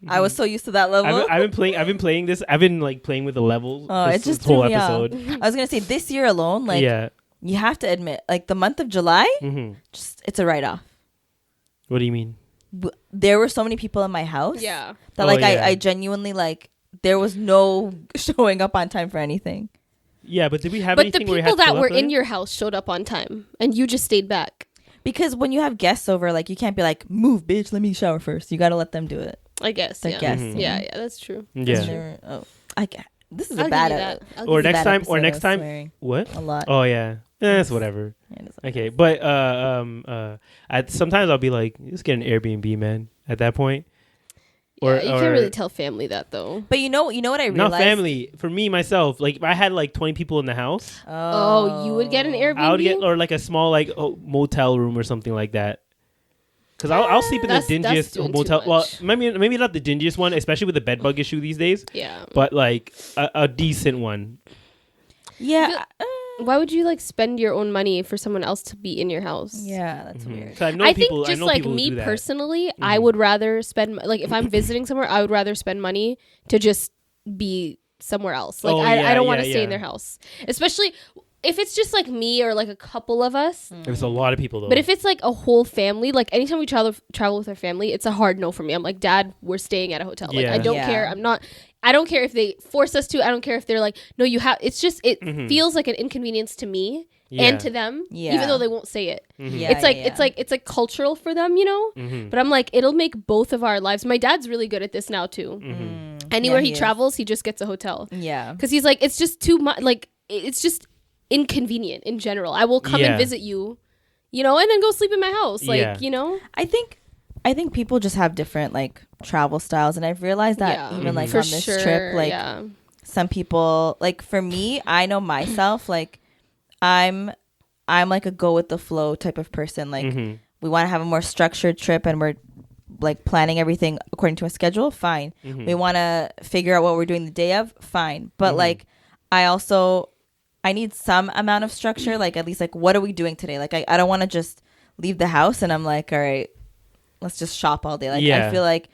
I was so used to that level. I've been playing this. I've been like playing with the levels. Oh, this, it just this whole threw me episode. off. I was gonna say this year alone, like Yeah. you have to admit, like the month of July, just it's a write off. What do you mean? There were so many people in my house. Yeah. That Oh, like yeah. I genuinely like there was no showing up on time for anything. Yeah, but did we have But the anything where we people had to that were fill up in on it? your house showed up on time and you just stayed back. Because when you have guests over, like you can't be like, move, bitch, let me shower first. You gotta let them do it. I guess. The Yeah. guests. Yeah, that's true. Yeah. This is I'll a give bad you that. I'll Or give you next bad time. Or episode next of time. swearing. What? A lot. Oh yeah. That's whatever. Yeah, it doesn't Okay, but sometimes I'll be like, just get an Airbnb, man. At that point, you can't really tell family that though. But you know what I realized? not family. For me myself, like if I had like 20 people in the house, Oh, you would get an Airbnb? I would get or like a small like motel room or something like that. Because I'll sleep in the That's dingiest doing too motel. Well, much. maybe not the dingiest one, especially with the bed bug issue these days. Yeah. But like a decent one. Yeah. Why would you like spend your own money for someone else to be in your house? Yeah, that's weird. 'Cause I know I people. think just I know like people who me do that. personally, I would rather spend like if I'm visiting somewhere, I would rather spend money to just be somewhere else. Like Oh, I don't want to yeah, stay yeah. in their house, especially if it's just like me or like a couple of us. There's a lot of people though. But if it's like a whole family, like anytime we travel with our family, it's a hard no for me. I'm like, Dad, we're staying at a hotel. Like Yeah. I don't Yeah. care. I don't care if they force us to. I don't care if they're like, no, you have. It's just it feels like an inconvenience to me Yeah. and to them, Yeah. even though they won't say it. Yeah, It's like yeah, it's like cultural for them, you know. But I'm like, it'll make both of our lives. My dad's really good at this now too. Anywhere Yeah, he he is. travels, he just gets a hotel Yeah. because he's like, it's just too much. Like it's just inconvenient in general. I will come Yeah. and visit you, you know, and then go sleep in my house, like Yeah. you know. I think people just have different like travel styles, and I've realized that Yeah. even like For on this sure, trip, like yeah. some people, like for me, I know myself, like I'm like a go with the flow type of person. Like we want to have a more structured trip, and we're like planning everything according to a schedule, fine. We want to figure out what we're doing the day of, fine. But like I need some amount of structure, like at least like what are we doing today? Like I don't want to just leave the house and I'm like, all right, let's just shop all day. Like I feel like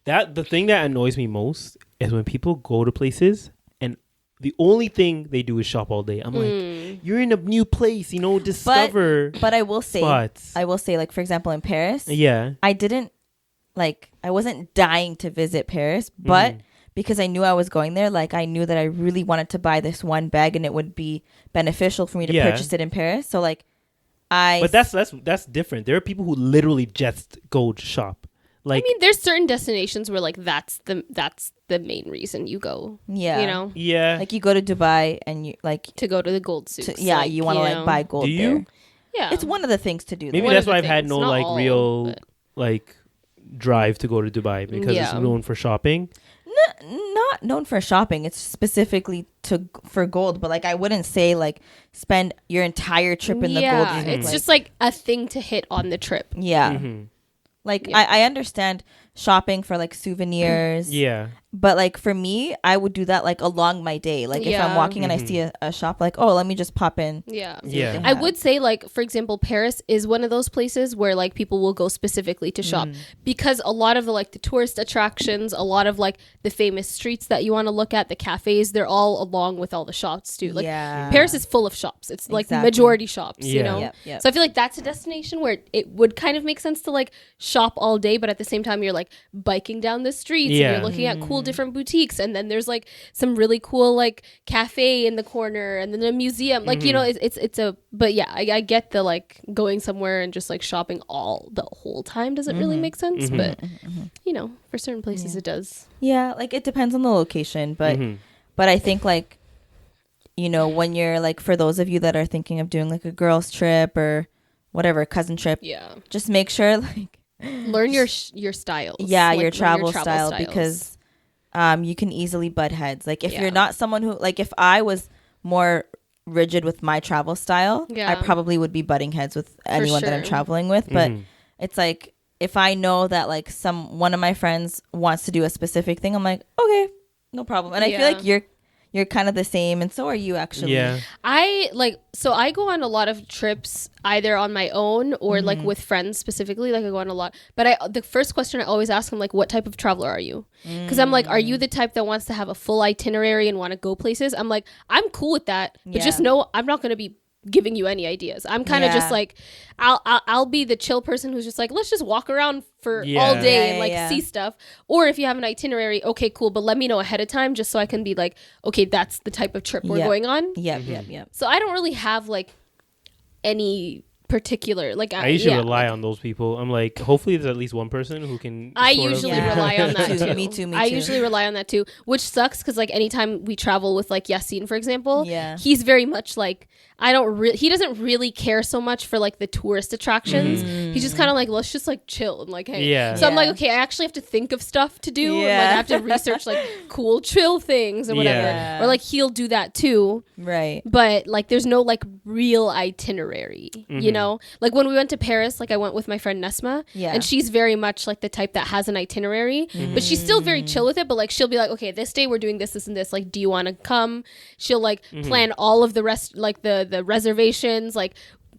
that the thing that annoys me most is when people go to places and the only thing they do is shop all day. I'm like, you're in a new place, you know, discover. But I will say, spots. like for example in Paris, I wasn't dying to visit Paris, but because I knew I was going there, like I knew that I really wanted to buy this one bag and it would be beneficial for me to purchase it in Paris. So like But that's different. There are people who literally just go to shop. Like, I mean, there's certain destinations where like that's the main reason you go. Yeah. You know? Yeah. Like you go to Dubai and you like to go to the gold souks. You want to like buy gold. Do you? There. Yeah. It's one of the things to do. Maybe there. that's why I've had no like real like drive to go to Dubai because it's known for shopping. Not known for shopping. It's specifically for gold, but like I wouldn't say like spend your entire trip in the gold. It's just like a thing to hit on the trip. Yeah. Like I understand shopping for like souvenirs. Yeah. But like for me, I would do that like along my day. Like if I'm walking and I see a shop, like, oh, let me just pop in. Yeah. Yeah. I would say like, for example, Paris is one of those places where like people will go specifically to shop because a lot of the like the tourist attractions, a lot of like the famous streets that you want to look at, the cafes, they're all along with all the shops too. Like Paris is full of shops. It's like majority shops, you know? Yep. So I feel like that's a destination where it would kind of make sense to like shop all day, but at the same time you're like biking down the streets and you're looking at cool different boutiques, and then there's like some really cool like cafe in the corner and then a museum, like you know, it's a but yeah, I get the like going somewhere and just like shopping all the whole time doesn't really make sense, but you know, for certain places it does. Like it depends on the location, but I think like, you know, when you're like, for those of you that are thinking of doing like a girls trip or whatever, cousin trip, just make sure like learn your styles. Like, your travel style styles. Because you can easily butt heads. Like if you're not someone who, like if I was more rigid with my travel style, I probably would be butting heads with anyone that I'm traveling with. But it's like, if I know that like one of my friends wants to do a specific thing, I'm like, okay, no problem. And I feel like you're kind of the same, and so are you actually. Yeah. I go on a lot of trips either on my own or like with friends specifically. Like I go on a lot, but the first question I always ask them, like, what type of traveler are you? Because I'm like, are you the type that wants to have a full itinerary and want to go places? I'm like, I'm cool with that, but just know I'm not going to be giving you any ideas. I'm kind of just like, I'll be the chill person who's just like, let's just walk around for all day and like see stuff. Or if you have an itinerary, okay, cool, but let me know ahead of time just so I can be like, okay, that's the type of trip we're going on. So I don't really have like any particular like I usually rely on those people. I'm like, hopefully there's at least one person who can I usually rely on that too. Me too. I usually rely on that too, which sucks because like anytime we travel with like Yassine, for example, he's very much like, he doesn't really care so much for like the tourist attractions. He's just kind of like, let's just like chill and like, hey. So I'm like, okay, I actually have to think of stuff to do. And, like, I have to research like cool chill things or whatever. Or like he'll do that too. Right. But like there's no like real itinerary, you know? Like when we went to Paris, like I went with my friend Nesma, and she's very much like the type that has an itinerary, but she's still very chill with it. But like she'll be like, okay, this day we're doing this and this. Like, do you want to come? She'll like plan all of the rest, like the reservations, like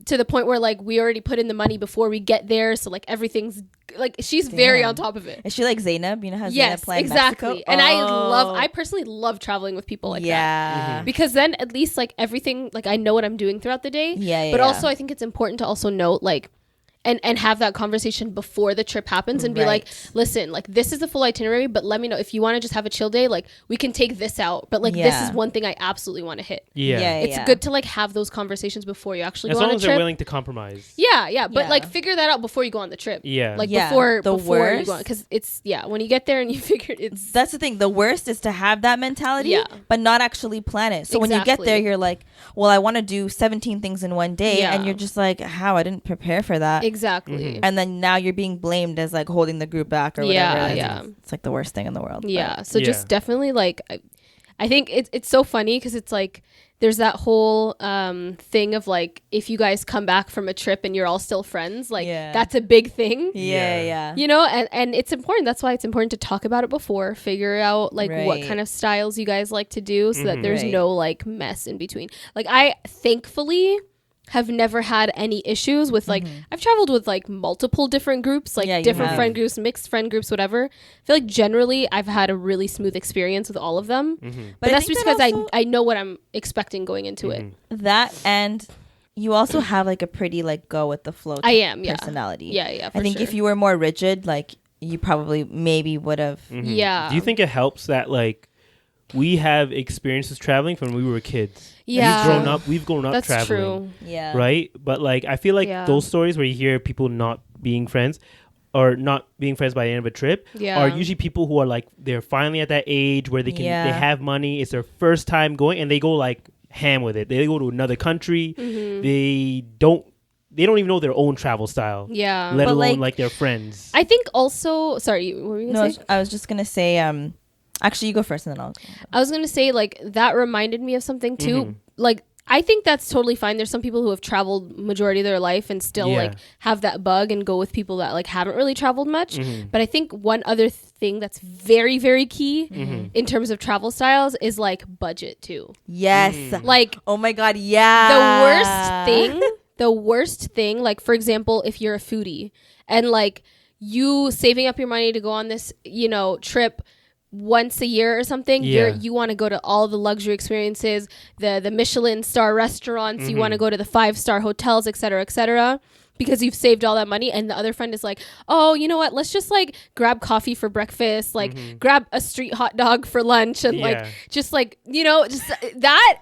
to the point where like we already put in the money before we get there, so like everything's like, she's very on top of it. Is she like Zainab? You know how Zainab planned exactly Mexico? And I personally love traveling with people like that, because then at least like everything, like I know what I'm doing throughout the day, but also I think it's important to also note like and have that conversation before the trip happens and be like, listen, like this is the full itinerary, but let me know if you want to just have a chill day, like we can take this out, but like this is one thing I absolutely want to hit. It's good to like have those conversations before you actually go on a trip. As long as they're willing to compromise. But like bigure that out before you go on the trip. Like before you go on, because it's when you get there and you figure that's the thing. The worst is to have that mentality, but not actually plan it. So when you get there, you're like, well, I want to do 17 things in one day, and you're just like, how? I didn't prepare for that. Exactly. And then now you're being blamed as like holding the group back or whatever. It's like the worst thing in the world. So just definitely like, I think it's so funny because it's like there's that whole thing of like if you guys come back from a trip and you're all still friends, like that's a big thing. You know, and it's important. That's why it's important to talk about it before, figure out like what kind of styles you guys like to do so that there's no like mess in between. Like I thankfully have never had any issues with like I've traveled with like multiple different groups, like different friend groups, mixed friend groups, whatever. I feel like generally I've had a really smooth experience with all of them, but that's just because I know what I'm expecting going into it. That, and you also have like a pretty like go with the flow personality. I think if you were more rigid, like you probably maybe would have. Do you think it helps that like we have experiences traveling from when we were kids? We've grown up that's traveling. True. Right? But like I feel like those stories where you hear people not being friends or not being friends by the end of a trip are usually people who are like they're finally at that age where they can they have money, it's their first time going, and they go like ham with it. They go to another country. They don't even know their own travel style. Let alone like their friends. I think also sorry, what were you gonna say? I was just gonna say actually, you go first and then I was going to say, like, that reminded me of something, too. Like, I think that's totally fine. There's some people who have traveled majority of their life and still, like, have that bug and go with people that, like, haven't really traveled much. But I think one other thing that's very, very key in terms of travel styles is, like, budget, too. Yes. Like, oh, my God, yeah. The worst thing, like, for example, if you're a foodie and, like, you saving up your money to go on this, you know, trip once a year or something, you want to go to all the luxury experiences, the Michelin star restaurants, you want to go to the 5-star hotels, etc., because you've saved all that money. And the other friend is like, oh, you know what, let's just like grab coffee for breakfast, like grab a street hot dog for lunch, and like just like, you know, just that.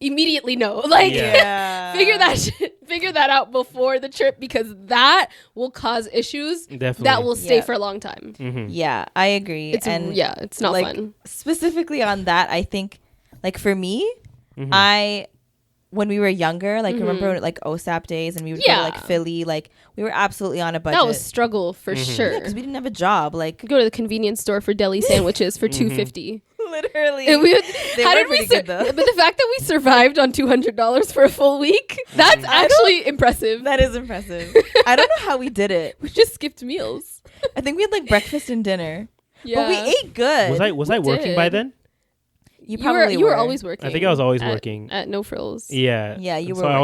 Immediately no, like figure that out before the trip, because that will cause issues that will stay for a long time. I agree. It's not like, fun. Specifically on that, I think like for me, when we were younger, like remember like OSAP days, and we would go to like Philly, like we were absolutely on a budget. That was struggle for sure, because we didn't have a job. Like go to the convenience store for deli sandwiches for $2.50. Literally. And but the fact that we survived on $200 for a full week, that's actually impressive. That is impressive. I don't know how we did it. We just skipped meals. I think we had like breakfast and dinner. But we ate good. Was I working by then? You probably were always working. I think I was always working at No Frills. Yeah, you were. So I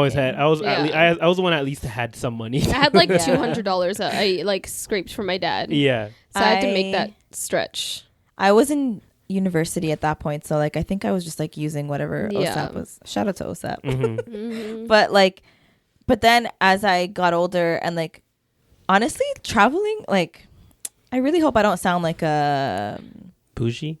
was the one at least that had some money. I had like $200 that I like scraped from my dad. Yeah. So I had to make that stretch. I was in university at that point, so like I think I was just like using whatever OSAP was. Shout out to OSAP. But then as I got older and like honestly traveling, like I really hope I don't sound like a bougie,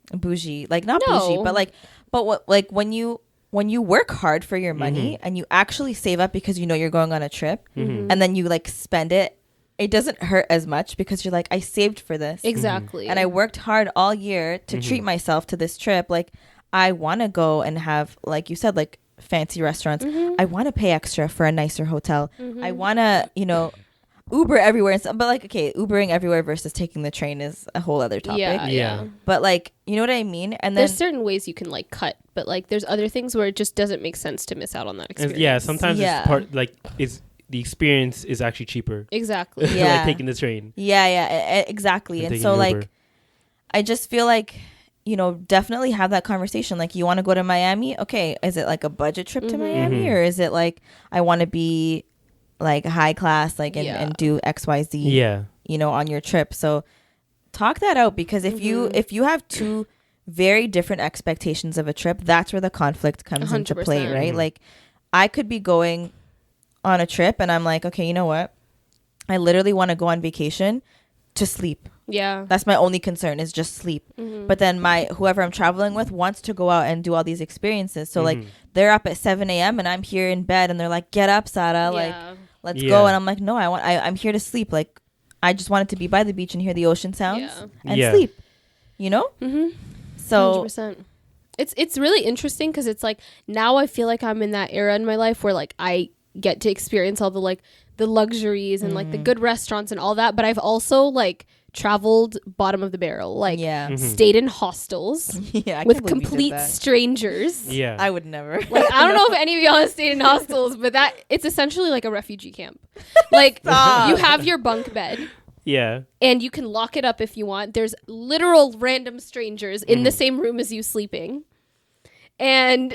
like not bougie, but what like when you work hard for your money and you actually save up because you know you're going on a trip and then you like spend it, it doesn't hurt as much because you're like, I saved for this. Exactly. And I worked hard all year to treat myself to this trip. Like, I want to go and have, like you said, like fancy restaurants. I want to pay extra for a nicer hotel. I want to, you know, Uber everywhere. But like, okay, Ubering everywhere versus taking the train is a whole other topic. Yeah. But like, you know what I mean? And then there's certain ways you can like cut, but like there's other things where it just doesn't make sense to miss out on that experience. Sometimes it's part, like, the experience is actually cheaper. Exactly. Like taking the train. Exactly. And so like I just feel like, you know, definitely have that conversation. Like, you want to go to Miami? Okay, is it like a budget trip to Miami, or is it like I want to be like high class, like and do XYZ, you know, on your trip? So talk that out, because if you have two very different expectations of a trip, that's where the conflict comes 100%. Into play, right? Like, I could be going on a trip and I'm like, okay, you know what, I literally want to go on vacation to sleep. That's my only concern, is just sleep. But then whoever I'm traveling with wants to go out and do all these experiences, so like they're up at 7 a.m. and I'm here in bed and they're like, get up, Sara, like let's go. And I'm like, no, I'm here to sleep. Like, I just wanted to be by the beach and hear the ocean sounds and sleep, you know. So 100%. It's really interesting, because it's like now I feel like I'm in that era in my life where like I get to experience all the like the luxuries and like the good restaurants and all that, but I've also like traveled bottom of the barrel. Like, Yeah. stayed in hostels Yeah. I with can't believe you did complete that. strangers. Yeah. I would never. Like, I don't know if any of y'all have stayed in hostels, but it's essentially like a refugee camp. Like, Stop. you have your bunk bed. Yeah. And you can lock it up if you want. There's literal random strangers in the same room as you sleeping. And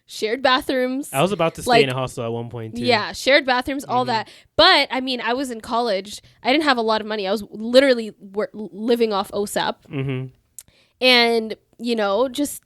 shared bathrooms. I was about to stay in a hostel at one point too. Yeah, shared bathrooms, all that. But I mean, I was in college. I didn't have a lot of money. I was literally living off OSAP. And, you know, just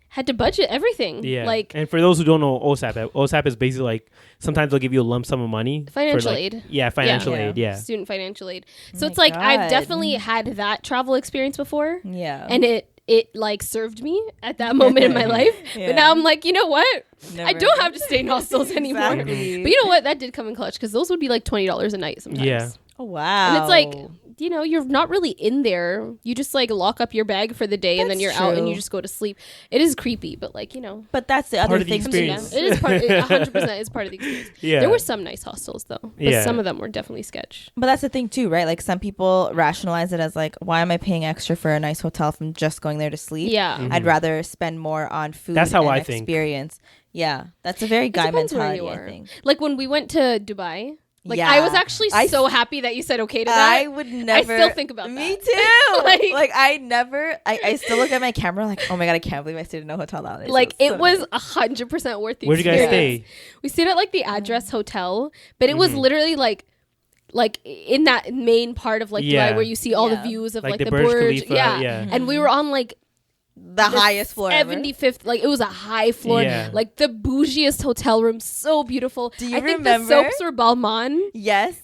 had to budget everything. Yeah. Like, and for those who don't know OSAP is basically like sometimes they'll give you a lump sum of money. Financial for aid. Yeah, financial aid. Yeah. Student financial aid. Oh So my it's like I've God. definitely had that travel experience before. Yeah. And it like served me at that moment in my life. Yeah. But now I'm like, you know what? Never I don't again. have to stay in hostels anymore. Exactly. But you know what? That did come in clutch because those would be like $20 a night sometimes. Yeah. Oh, wow. And it's like, you know, you're not really in there. You just like lock up your bag for the day and then That's you're out and true. you just go to sleep. It is creepy, but like, you know. But that's the Part other of the thing. experience. It is part. 100% is part of the experience. Yeah. There were some nice hostels though, but Yeah. some of them were definitely sketch. But that's the thing too, right? Like some people rationalize it as like, why am I paying extra for a nice hotel if I'm just going there to sleep? Yeah. I'd rather spend more on food. That's how and I think. experience. Yeah, that's a very guy depends where mentality. you I are. think. Like when we went to Dubai, like Yeah. I was actually I so happy that you said okay to that. I would never. still think about Me that. too. like I never. I still look at my camera like, oh my God, I can't believe I stayed in a hotel that day. Like So it was nice. 100% worth the Where'd you guys experience. stay? We stayed at like the Address Hotel, but it was literally like in that main part of like Yeah. Dubai where you see all the Yeah. views of Like like the the Burj Burj. Khalifa, Yeah. yeah. And we were on like the highest floor ever. 75th, like it was a high floor, Yeah. like the bougiest hotel room, so beautiful. Do you I think remember? the soaps were Balmain Yes.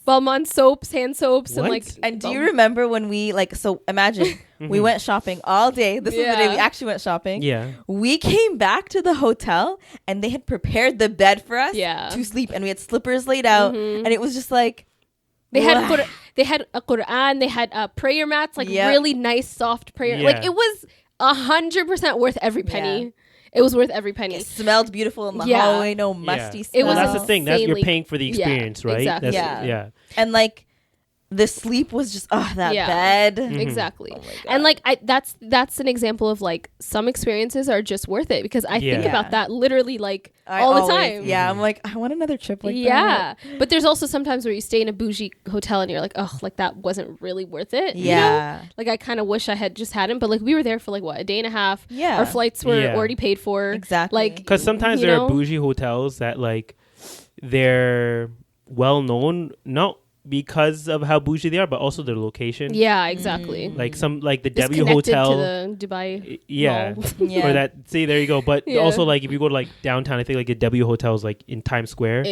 soaps, hand soaps, and What? like. And do you remember when we like? So imagine we went shopping all day. This was the day we Yeah. actually went shopping. Yeah. We came back to the hotel and they had prepared the bed for us Yeah. to sleep, and we had slippers laid out, and it was just like They had wow. they had a Quran, they had prayer mats, like Yep. really nice soft prayer. Yeah. Like it was 100% worth every penny. Yeah. It was worth every penny. It smelled beautiful in the Yeah. hallway, no musty smell. It was Well, that's the thing. That's you're insanely- paying for the yeah, experience, right? exactly. That's, Yeah. yeah. And like the sleep was just that Yeah. bed. Exactly. Oh my God. And like that's an example of like some experiences are just worth it because I think Yeah. about that literally like I all the always- time. Yeah, I'm like, I want another trip like that. Yeah. But there's also sometimes where you stay in a bougie hotel and you're like, oh, like that wasn't really worth it. you know? Yeah. Like I kind of wish I had just hadn't, but like we were there for like what, a day and a half. Yeah. Our flights were Yeah. already paid for. Exactly. Like Because sometimes you there know? are bougie hotels that like they're well known, not because of how bougie they are, but also their location. Yeah, exactly. Like some like the It's W connected Hotel. to the Dubai. Yeah. mall. Yeah. Or that. See, there you go. But Yeah. also like if you go to like downtown, I think like a W Hotel is like in Times Square.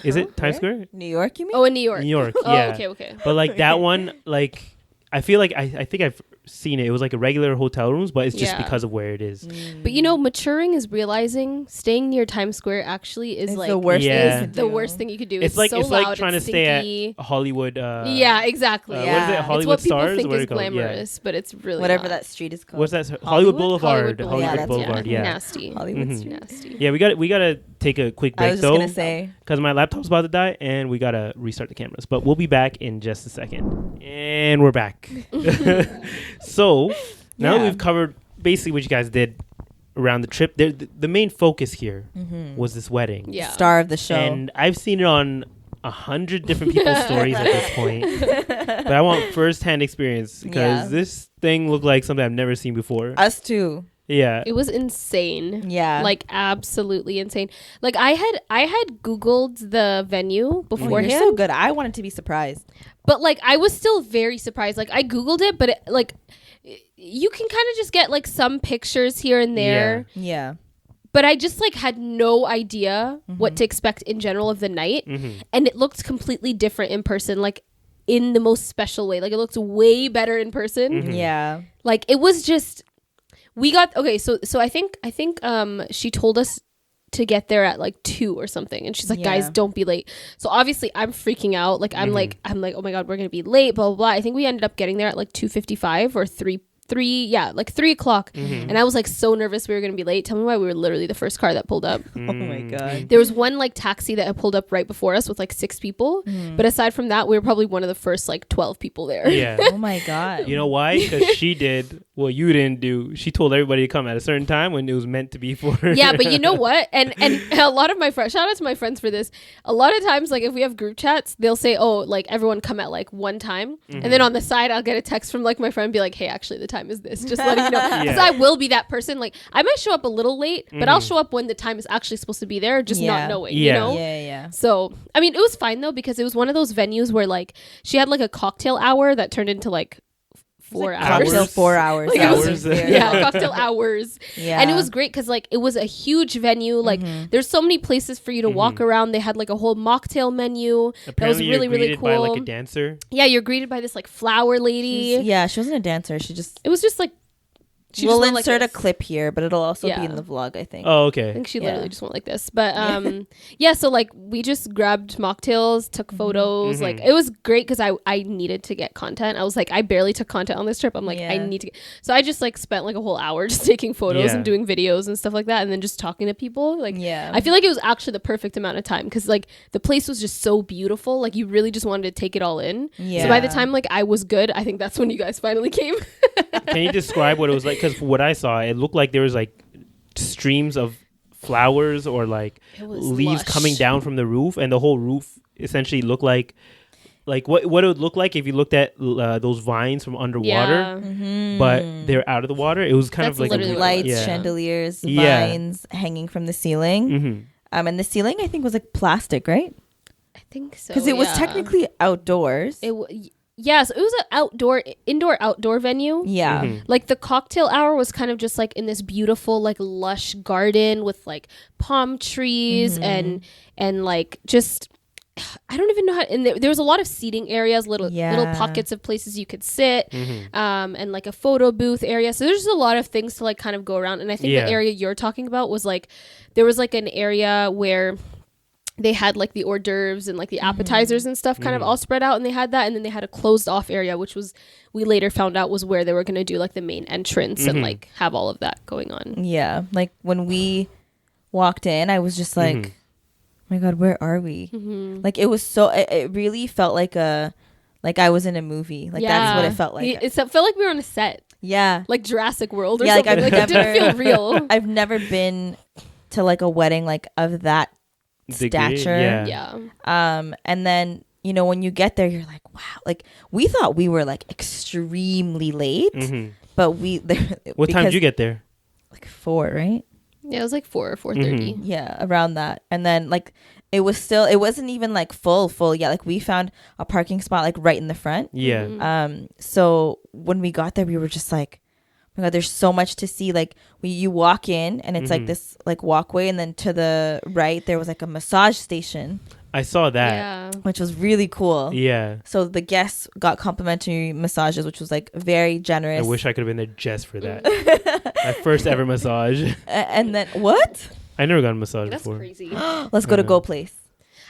Is it Times Square? New York, you mean? Oh, in New York. New York. Oh, Yeah. okay. But like that one, like I feel like I think I've seen it. It was like a regular hotel rooms, but it's just Yeah. because of where it is. But you know, maturing is realizing staying near Times Square actually is It's like the worst Yeah. thing you is could the do. worst thing you could do. It's like so it's loud, like trying to it's stay stinky. at Hollywood. Yeah, exactly. What is Yeah. it? It's Hollywood it's what people Stars? think What is it called? Yeah. glamorous, but it's really Whatever not. that street is called. What's that? Hollywood Boulevard. Hollywood Boulevard. Yeah, that's Boulevard. Yeah. Nasty. Hollywood Mhm. Street. Nasty. Yeah, we gotta take a quick I break was just though, gonna say. because my laptop's about to die, and we gotta restart the cameras. But we'll be back in just a second, and we're back. So now that Yeah. we've covered basically what you guys did around the trip, the main focus here was this wedding. Yeah. Star of the show. And I've seen it on 100 different people's stories at this point, but I want first-hand experience because Yeah. this thing looked like something I've never seen before. Us too. Yeah. It was insane. Yeah. Like absolutely insane. Like I had Googled the venue Oh, beforehand. you're so good. I wanted to be surprised. But like I was still very surprised. Like I Googled it, but like you can kind of just get like some pictures here and there. Yeah. But I just like had no idea what to expect in general of the night. And it looked completely different in person, like in the most special way. Like it looked way better in person. Yeah. Like it was just we got so I think she told us to get there at like 2 or something, and she's like, guys, Yeah. don't be late. So obviously I'm freaking out. Like I'm like, oh my god, we're gonna be late, blah blah blah. I think we ended up getting there at like 2:55 or 3 3:00, and I was like so nervous we were gonna be late. Tell me why we were literally the first car that pulled up. Oh my god. There was one like taxi that had pulled up right before us with like 6 people, but aside from that, we were probably one of the first like 12 people there. Yeah. Oh my god. You know why? Because she did what you didn't do. She told everybody to come at a certain time when it was meant to be for her. Yeah, but you know what? And a lot of my friends, shout out to my friends for this. A lot of times, like if we have group chats, they'll say, "Oh, like everyone come at like one time," and then on the side, I'll get a text from like my friend, be like, "Hey, actually, the time is this." Just letting you know, because I will be that person. Like I might show up a little late, but I'll show up when the time is actually supposed to be there, just not knowing. Yeah. You know? Yeah. So I mean, it was fine though because it was one of those venues where like she had like a cocktail hour that turned into like 4 hours. Cocktail 4 hours. Like, That it was- was very Yeah, long. cocktail hours. Yeah. And it was great because like it was a huge venue. Like there's so many places for you to walk around. They had like a whole mocktail menu. Apparently that was really you're really greeted cool. by like a dancer. Yeah, you're greeted by this like flower lady. Yeah, she wasn't a dancer. She just. It was just like We'll just went like insert a this. clip here, but it'll also Yeah. be in the vlog, I think. Oh, I okay. think she Yeah. literally just went like this. But yeah, so like we just grabbed mocktails, took photos. Like it was great because I needed to get content. I was like, I barely took content on this trip. I'm like, I Yeah. need to get. So I just like spent like a whole hour just taking photos Yeah. and doing videos and stuff like that, and then just talking to people. Like, Yeah. I feel like it was actually the perfect amount of time because like the place was just so beautiful. Like you really just wanted to take it all in. Yeah. So by the time like I was good, I think that's when you guys finally came. Can you describe what it was like? Because what I saw, it looked like there was like streams of flowers or like It was leaves lush. coming down from the roof, and the whole roof essentially looked like what it would look like if you looked at those vines from underwater, but they're out of the water. It was kind That's of like literally Lights, yeah. chandeliers, Yeah. vines hanging from the ceiling. Mhm. And the ceiling, I think, was like plastic, right? I think so. Because it was yeah. technically outdoors. Yeah, so it was an indoor-outdoor venue. Yeah. Mhm. Like the cocktail hour was kind of just like in this beautiful like lush garden with like palm trees and like just I don't even know how. And there was a lot of seating areas, little pockets of places you could sit, and like a photo booth area. So there's just a lot of things to like kind of go around. And I think the area you're talking about was like there was like an area where they had like the hors d'oeuvres and like the appetizers and stuff kind of all spread out, and they had that, and then they had a closed off area, which was we later found out was where they were going to do like the main entrance and like have all of that going on. Yeah. Like when we walked in, I was just like, oh my God, where are we? Like it was so, it really felt like I was in a movie. Like that's what it felt like. It felt like we were on a set, Yeah. like Jurassic World or Yeah, like, something. I've Like, it didn't never- feel real. I've never been to like a wedding like of that Degree, stature. yeah. Yeah. And then, you know, when you get there, you're like, wow. Like we thought we were like extremely late, but What time did you get there? Like 4, right? Yeah, it was like 4 or 4:30. Yeah, around that. And then like it wasn't even like full. Yeah, like we found a parking spot like right in the front. Yeah. So when we got there, we were just like, oh my God, there's so much to see. Like you walk in and it's like this like walkway, and then to the right there was like a massage station, I saw that. Yeah. which was really cool. Yeah. So the guests got complimentary massages, which was like very generous. I wish I could have been there just for that. My first ever massage. And then what? I never got a massage That's before. crazy. Let's go to Go Place.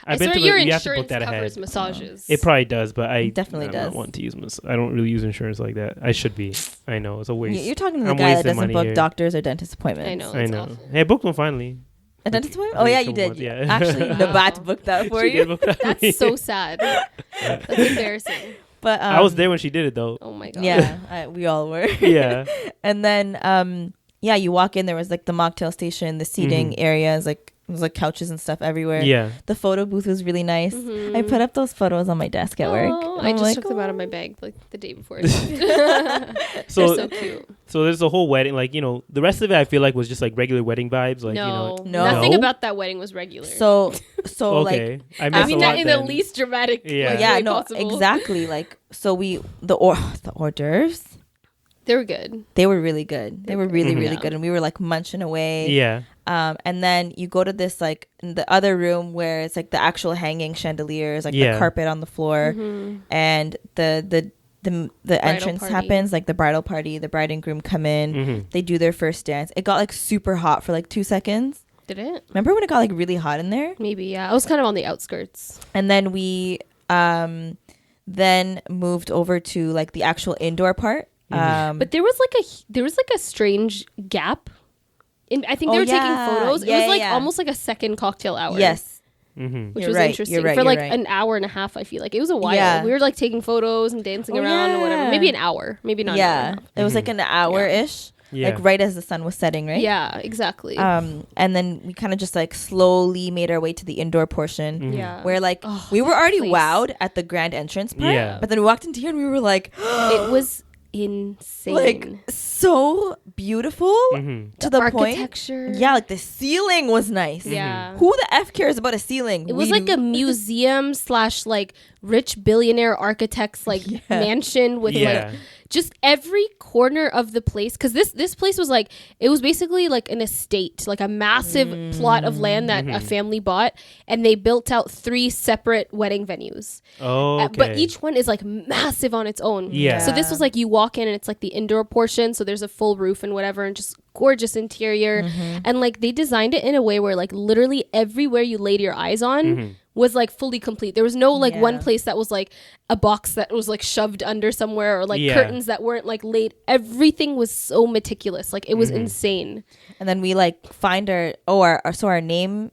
I swear to your you have to book insurance that covers ahead. massages. It probably does, but I Definitely I'm does. not one to use I don't really use insurance like that. I should be. I know it's a waste. You're talking to the I'm guy that wasting doesn't money book here. doctors or dentist appointments. I know. I It's know. awful. Hey, I booked one finally. A dentist appointment? I Oh think yeah, a you couple did. months, yeah. Actually, Wow. Nabat booked that for She did you. book that for me. That's so sad. That's embarrassing. But I was there when she did it though. Oh my god. Yeah, we all were. Yeah. And then yeah, you walk in, there was like the mocktail station, the seating areas, like there was like couches and stuff everywhere. Yeah. The photo booth was really nice. I put up those photos on my desk at work. Oh, I I'm just like, took them out of my bag like the day before. They're So so cute. so there's a whole wedding, like, you know, the rest of it I feel like was just like regular wedding vibes, like, No, you know. No. nothing about that wedding was regular. So Okay. like I missed I mean a that lot in then. the least dramatic Yeah. like, yeah, way no, possible. exactly. Like so the hors d'oeuvres, They were good. they were really good. They were really really Yeah. good, and we were like munching away. Yeah. And then you go to this like in the other room where it's like the actual hanging chandeliers, like Yeah. the carpet on the floor, and the entrance party. happens, like the bridal party. The bride and groom come in. They do their first dance. It got like super hot for like 2 seconds. Did it? Remember when it got like really hot in there? Maybe, yeah. I was kind of on the outskirts. And then we then moved over to like the actual indoor part. But there was like a strange gap. I think they were taking photos. It was like almost like a second cocktail hour. Yes. Which was interesting. For like an hour and a half, I feel like. It was a while. Yeah. We were like taking photos and dancing around or whatever. Maybe an hour. Maybe not an hour and a half. It was like an hour-ish. Yeah. Like right as the sun was setting, right? Yeah, exactly. And then we kind of just like slowly made our way to the indoor portion. Where like we were already wowed at the grand entrance part. Yeah. But then we walked into here and we were like, it was insane, like so beautiful to the architecture point. Yeah, like the ceiling was nice. Yeah. Who the F cares about a ceiling? It was like a museum / like rich billionaire architect's like mansion with like just every corner of the place, because this place was like, it was basically like an estate, like a massive plot of land that a family bought, and they built out 3 separate wedding venues. But each one is like massive on its own. So this was like, you walk in and it's like the indoor portion, so there's a full roof and whatever, and just gorgeous interior. And like they designed it in a way where like literally everywhere you laid your eyes on was like fully complete. There was no like one place that was like a box that was like shoved under somewhere, or like curtains that weren't like laid. Everything was so meticulous. Like it was insane. And then we like find our name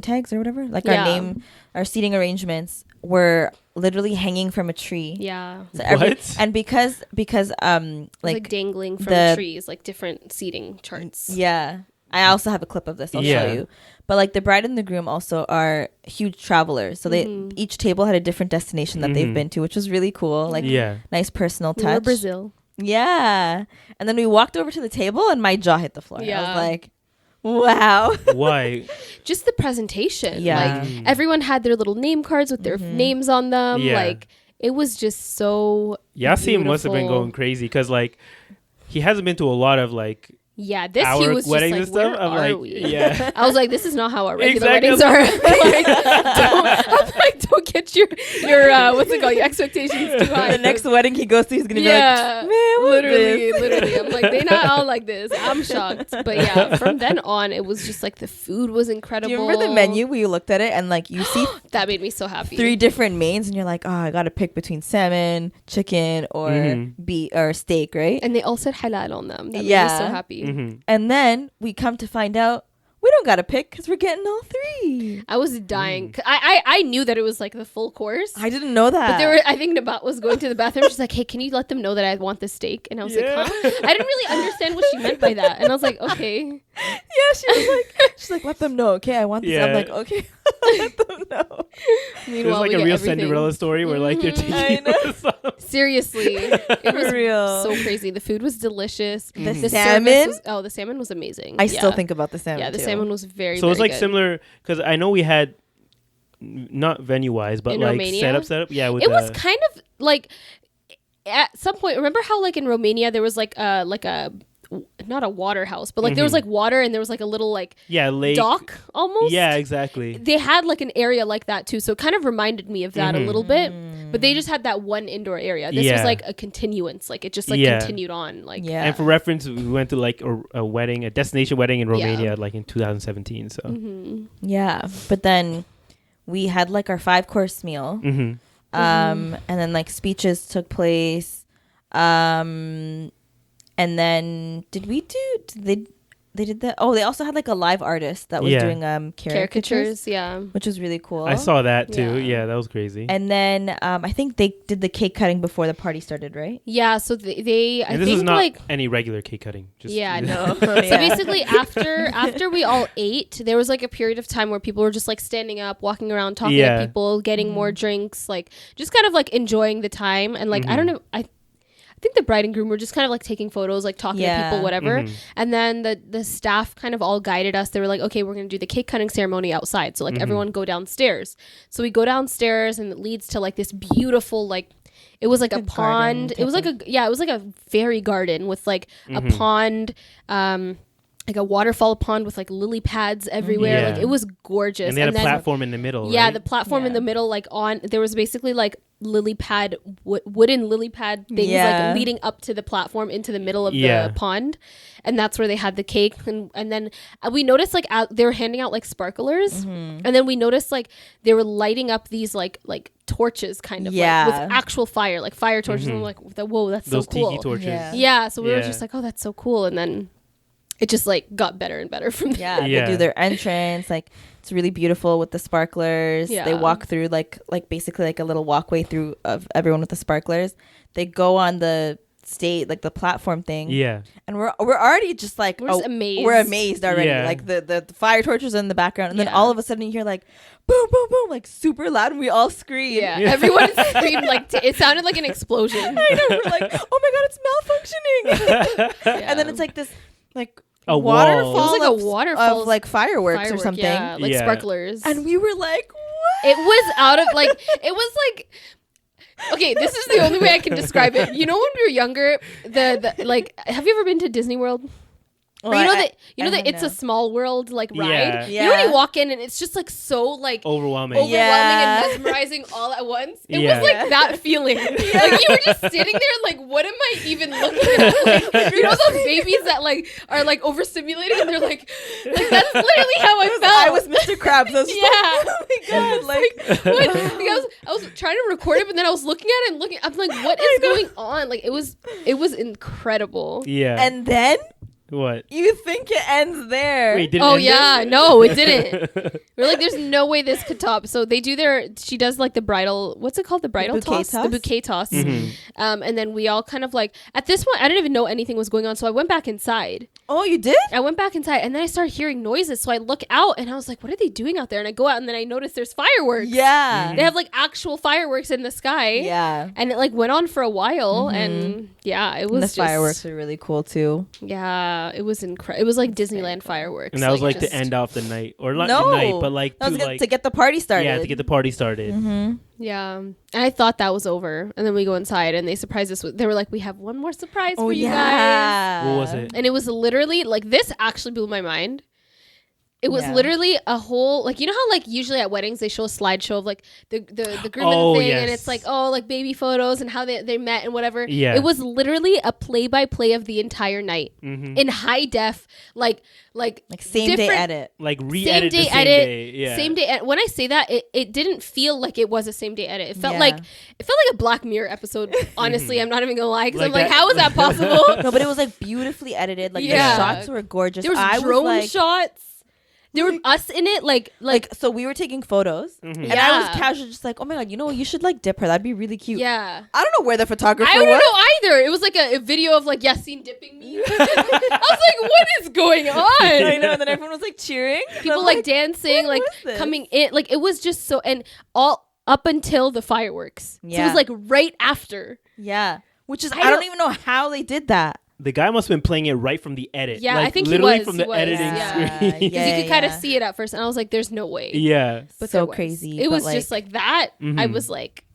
tags or whatever, like our seating arrangements were literally hanging from a tree. So and because like dangling from trees, like different seating charts. I also have a clip of this. I'll show you. But like the bride and the groom also are huge travelers. So they each table had a different destination that they've been to, which was really cool. Like nice personal touch. We were Brazil. Yeah. And then we walked over to the table and my jaw hit the floor. I was like, wow. Why? Just the presentation. Like everyone had their little name cards with their names on them. Like it was just so Yasim must have been going crazy, because like he hasn't been to a lot of like he was weddings just like, and stuff. where I'm are like, we? I was like, this is not how our regular weddings are. Don't get your what's it called? Your expectations too high. The next wedding he goes to, he's gonna be like, man, literally. I'm like, they're not all like this. I'm shocked. But yeah, from then on, it was just like the food was incredible. Do you remember the menu where you looked at it and like you see that made me so happy. 3 different mains and you're like, oh, I gotta pick between salmon, chicken, or beef or steak, right? And they all said halal on them. That made me so happy. And then we come to find out we don't gotta pick because we're getting all 3. I was dying. I knew that it was like the full course. I didn't know that. But I think Nabat was going to the bathroom. She's like, hey, can you let them know that I want the steak? And I was like, huh? I didn't really understand what she meant by that. And I was like, okay. She's like, let them know, okay? I want this. I'm like, okay, let them know. Meanwhile, it was like a real Cinderella story where like they're taking seriously, it was real. So crazy. The food was delicious. The salmon. The salmon was amazing. I still think about the salmon. Yeah, the salmon was very. So it's like good. Similar, because I know we had not venue wise, but in like Romania? setup. Yeah, it was kind of like at some point. Remember how like in Romania there was like a not a water house, but like there was like water and there was like a little like lake dock almost. Yeah, exactly. They had like an area like that too, so it kind of reminded me of that a little bit. But they just had that one indoor area. This was like a continuance, like it just like continued on. Like And for reference, we went to like a wedding, a destination wedding in Romania, like in 2017. So but then we had like our 5-course meal, and then like speeches took place. And then they did that. Oh, they also had like a live artist that was doing caricatures, which was really cool. I saw that too. Yeah, that was crazy. And then I think they did the cake cutting before the party started, right? Yeah. So they I this think is not like any regular cake cutting. No. So basically, after we all ate, there was like a period of time where people were just like standing up, walking around, talking to people, getting more drinks, like just kind of like enjoying the time. And like I don't know, I think the bride and groom were just kind of like taking photos, like talking to people, whatever. And then the staff kind of all guided us. They were like, okay, we're going to do the cake cutting ceremony outside. So like everyone go downstairs. So we go downstairs and it leads to like this beautiful, like, it was like a pond. It was like it was like a fairy garden with like a pond, like a waterfall pond with like lily pads everywhere. Yeah. Like it was gorgeous. And they had a platform in the middle. Yeah, right? the platform in the middle, like there was basically like lily pad, wooden lily pad things like leading up to the platform into the middle of the pond. And that's where they had the cake. And then we noticed like they were handing out like sparklers. And then we noticed like they were lighting up these like torches kind of like, with actual fire, like fire torches. And I'm like, whoa, that's those so cool. tiki torches. Yeah, so we were just like, oh, that's so cool. And then it just like got better and better from there. They do their entrance, like it's really beautiful with the sparklers. They walk through like basically like a little walkway through of everyone with the sparklers. They go on the stage, like the platform thing. Yeah, and we're already just like we're amazed. We're amazed already. Like the fire torches in the background, and then all of a sudden you hear like boom, boom, boom, like super loud, and we all scream. Yeah, everyone screamed like it sounded like an explosion. I know. We're like, oh my god, it's malfunctioning. And then it's like this like a waterfall. It was like a waterfall of like fireworks or something. Yeah, like sparklers. And we were like, what? It was out of like it was like. Okay, this is the only way I can describe it. You know, when we were younger, the like, have you ever been to Disney World? Well, you know that It's a Small World like ride. You know when you walk in and it's just like so like overwhelming and mesmerizing all at once. It was like that feeling. Like you were just sitting there like, what am I even looking at? Like, you know those babies that like are like overstimulated and they're like that's literally how I felt. I was Mr. Krabs. I was just like, oh my god, like what? Because I was trying to record it, but then I was looking at it and I'm like, what is going on? Like it was incredible. Yeah. And then what? You think it ends there? Wait, no, it didn't. We're like, there's no way this could top. So they do she does like the bridal, what's it called? The bridal toss? The bouquet toss. And then we all kind of like, at this point, I didn't even know anything was going on. So I went back inside. Oh, you did? I went back inside and then I started hearing noises. So I look out and I was like, what are they doing out there? And I go out and then I notice there's fireworks. Yeah. They have like actual fireworks in the sky. Yeah. And it like went on for a while. And it was and the fireworks are really cool too. Yeah. It was incredible. It was like Disneyland fireworks. And that was like to end off the night. Or not the night, but like to get the party started. Yeah, to get the party started. Yeah. And I thought that was over. And then we go inside and they surprised us they were like, we have one more surprise for you guys. What was it? And it was literally like, this actually blew my mind. It was literally a whole, like, you know how like usually at weddings they show a slideshow of like the groom and the thing and it's like, oh, like baby photos and how they met and whatever. Yeah. It was literally a play-by-play of the entire night in high def, like same day edit. Like re-edit the same day. Yeah. Same day edit. When I say that, it didn't feel like it was a same day edit. It felt like a Black Mirror episode, honestly. I'm not even gonna lie. Because I'm like, how is that possible? No, but it was like beautifully edited. Like the shots were gorgeous. There was drone shots. There were us in it, like so we were taking photos, and I was casually just like, oh my god, you know what? You should like dip her. That'd be really cute. Yeah, I don't know where the photographer was. I don't know either. It was like a video of like Yassine dipping me. I was like, what is going on? I know. And then everyone was like cheering. People like dancing, like coming in. Like it was just so, and all up until the fireworks. Yeah, so it was like right after. Yeah, which is I don't even know how they did that. The guy must have been playing it right from the edit. Yeah, like, I think literally he was. From the editing screen. Because you could kind of see it at first, and I was like, "There's no way." Yeah, but so crazy. It was just like that. I was like,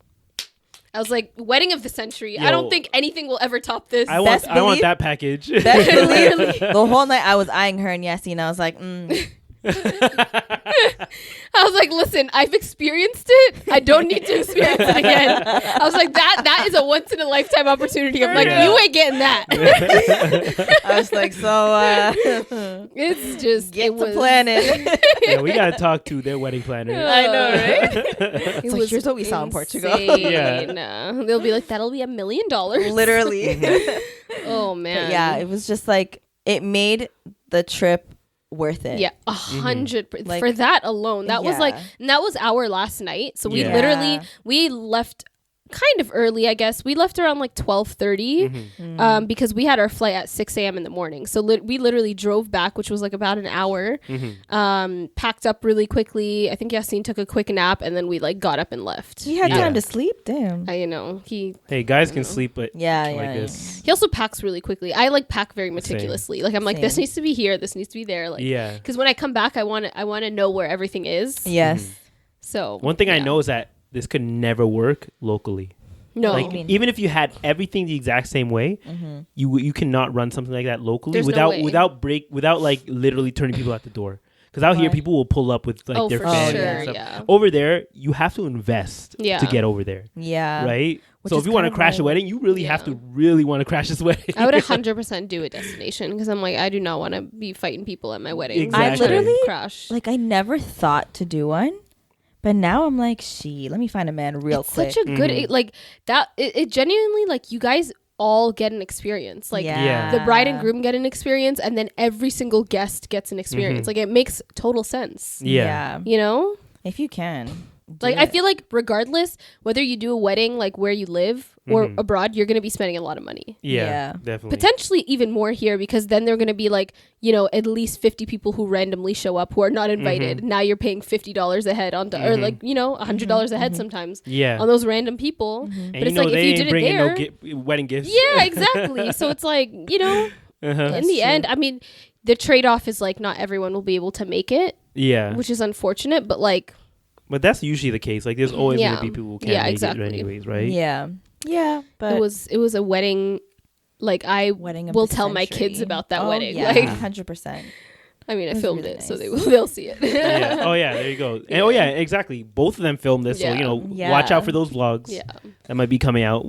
wedding of the century. I don't think anything will ever top this. I want that package. The whole night I was eyeing her and Yassine. I was like, I was like, listen, I've experienced it. I don't need to experience it again. I was like, that is a once in a lifetime opportunity. I'm like, you ain't getting that. I was like, so it's just get to planning. Yeah, we gotta talk to their wedding planner. I know, right? It's like, here's what we saw in Portugal. Yeah. They'll be like, that'll be $1 million. Literally. Oh man. But yeah, it was just like it made the trip worth it. Yeah, 100%. Like, for that alone, that was like, and that was our last night. So we we left kind of early, I guess. We left around like 12:30 because we had our flight at 6 a.m. in the morning. So we literally drove back, which was like about an hour, packed up really quickly. I think Yassine took a quick nap and then we like got up and left. He had time to sleep? Damn. You know, hey, guys can sleep, but this. He also packs really quickly. I like pack very meticulously. Same. Like I'm like, this needs to be here, this needs to be there. Like, because when I come back, I want to know where everything is. Yes. So one thing I know is that this could never work locally. No. Like even if you had everything the exact same way, you cannot run something like that locally There's no way. without like literally turning people out the door. Because out here, Right. people will pull up with like their for family sure, and stuff. yeah. Over there, you have to invest Yeah. to get over there, Yeah. right? Which So is if you want to kind of crash a like- wedding, you really have Yeah. to really want to crash this wedding. I would 100% do a destination because I'm like, I do not want to be fighting people at my wedding. Exactly. I literally crash. like I never thought to do one, but now I'm like, let me find a man real It's quick. such a good like that. It genuinely like you guys all get an experience. Like Yeah. the bride and groom get an experience, and then every single guest gets an experience. Like it makes total sense. Yeah. You know, If you can. like I feel like regardless whether you do a wedding like where you live or abroad, you're gonna be spending a lot of money. Yeah, definitely. Potentially even more here because then they're gonna be like, you know, at least 50 people who randomly show up who are not invited. Now you're paying $50 a head on or like, you know, $100 a head sometimes Yeah. on those random people. And But it's like if you did it bringing there, wedding gifts. yeah, exactly. So it's like, you know, in the end, I mean, the trade-off is like not everyone will be able to make it, Yeah. which is unfortunate, but like But that's usually the case. Like there's always going to be people who can't make exactly. it anyways, right? Yeah. Yeah. But it was a wedding. Like I wedding of will the tell my century. kids about that Oh, wedding. Yeah, Like 100%. I mean, I was filmed really it, so nice. they'll see it. Yeah. Oh yeah, there you go. And, oh yeah, exactly. Both of them filmed this, so Yeah. you know, Yeah. watch out for those vlogs. Yeah, That might be coming out.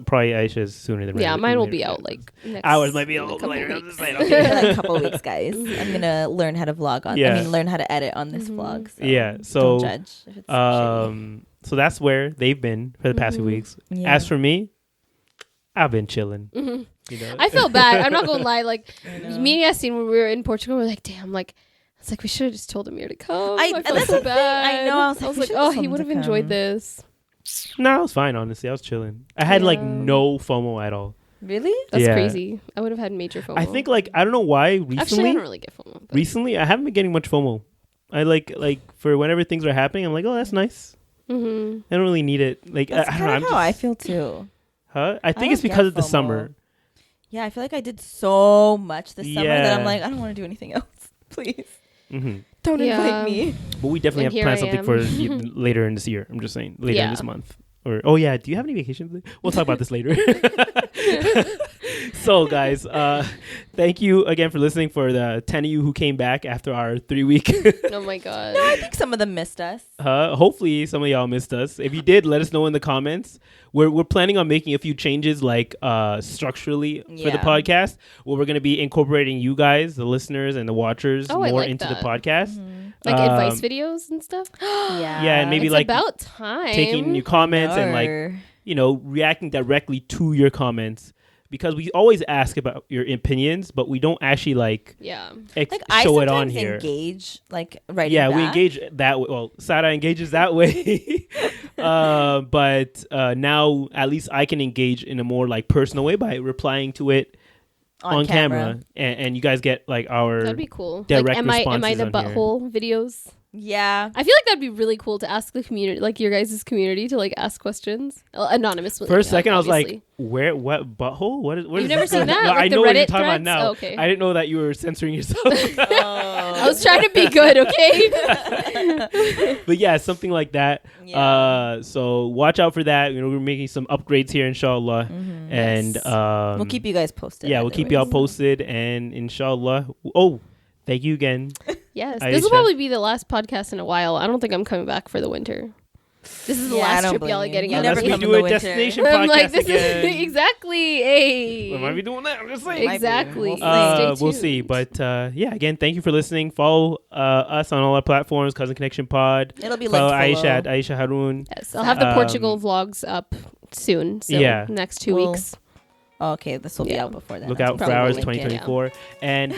Probably Aisha's sooner than yeah, later- mine will later. be out like next Ours might be in a a little couple later. I'm weeks. just saying, In okay. like a couple weeks, guys. I'm gonna learn how to vlog on. Yeah. I mean, learn how to edit on this vlog. So Yeah, so, don't judge. If it's shitty. So that's where they've been for the past few weeks. Yeah. As for me, I've been chilling. You know? I feel bad. I'm not gonna lie. Like me and Yassine, when we were in Portugal, we were like, damn, like it's like we should have just told Amir to come. I felt that's so the thing. bad. I know. I was like, we like, should've oh, told he him would to have enjoyed come. this. No, it was fine. Honestly, I was chilling. I had like Yeah. no FOMO at all. Really? That's Yeah. crazy. I would have had major FOMO. I think like I don't know why recently. Actually, I don't really get FOMO. But Recently, I haven't been getting much FOMO. I like for whenever things are happening, I'm like, oh, that's nice. I don't really need it. Like That's I don't know. kind I'm of how I just, feel too. huh? I think don't it's because get of the FOMO. summer. Yeah, I feel like I did so much this summer that Yeah. I'm like, I don't want to do anything else. Please hmm don't Yeah. invite me. But we definitely And have planned here I something for am. later in this year. I'm just saying later in Yeah. this month. Or oh yeah, do you have any vacations? We'll talk about this later. So guys, thank you again for listening. For the 10 of you who came back after our 3-week. oh my god. No, I think some of them missed us. Hopefully some of y'all missed us. If you did, let us know in the comments. We're planning on making a few changes, like structurally for the Yeah. podcast, where we're going to be incorporating you guys, the listeners and the watchers, Oh, I more like into that. the podcast. Like Um, advice videos and stuff. Yeah. Yeah, and maybe It's like about time. taking your comments and like reacting directly to your comments, because we always ask about your opinions, but we don't actually like Yeah. like I show it on sometimes here. engage like writing Yeah, we back. engage that way. Well, Sara engages that way. But now at least I can engage in a more like personal way by replying to it on camera. And you guys get like our That'd be cool. direct Like, am I responses the on here. butthole videos? Yeah. I feel like that'd be really cool to ask the community, like your guys' community, to like ask questions anonymously. For a second, I was obviously. like, "Where? What butthole? What is? What You've is never this seen going that? on?" No, Like I the know what you're Reddit talking about threads? now. Oh, okay. I didn't know that you were censoring yourself. I was trying to be good, okay? But yeah, something like that. Yeah. So watch out for that. We're making some upgrades here, inshallah, and Yes. we'll We'll keep you guys posted. Yeah, we'll keep you all anyways. posted, and inshallah. Oh, thank you again. Yes, Aysha. this will probably be the last podcast in a while. I don't think I'm coming back for the winter. This is the Yeah, I last don't trip y'all are blame you. getting You out never of Unless me. we come do in a the winter. destination I'm podcast like, this again. is exactly. Hey. We might be doing that. I'm just saying. Might be. Exactly. We'll see. Stay We'll tuned. see. But yeah, again, thank you for listening. Follow us on all our platforms, Cousin Connection Pod. It'll be Follow linked Aisha below. at Aisha Haroon. Yes, I'll have the Um, Portugal vlogs up soon. So yeah. next 2 We'll weeks. Oh, okay, this will be Yeah. out before then. Look That's out for probably ours link it. 2024. And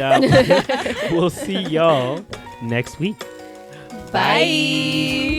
we'll see y'all next week. Bye.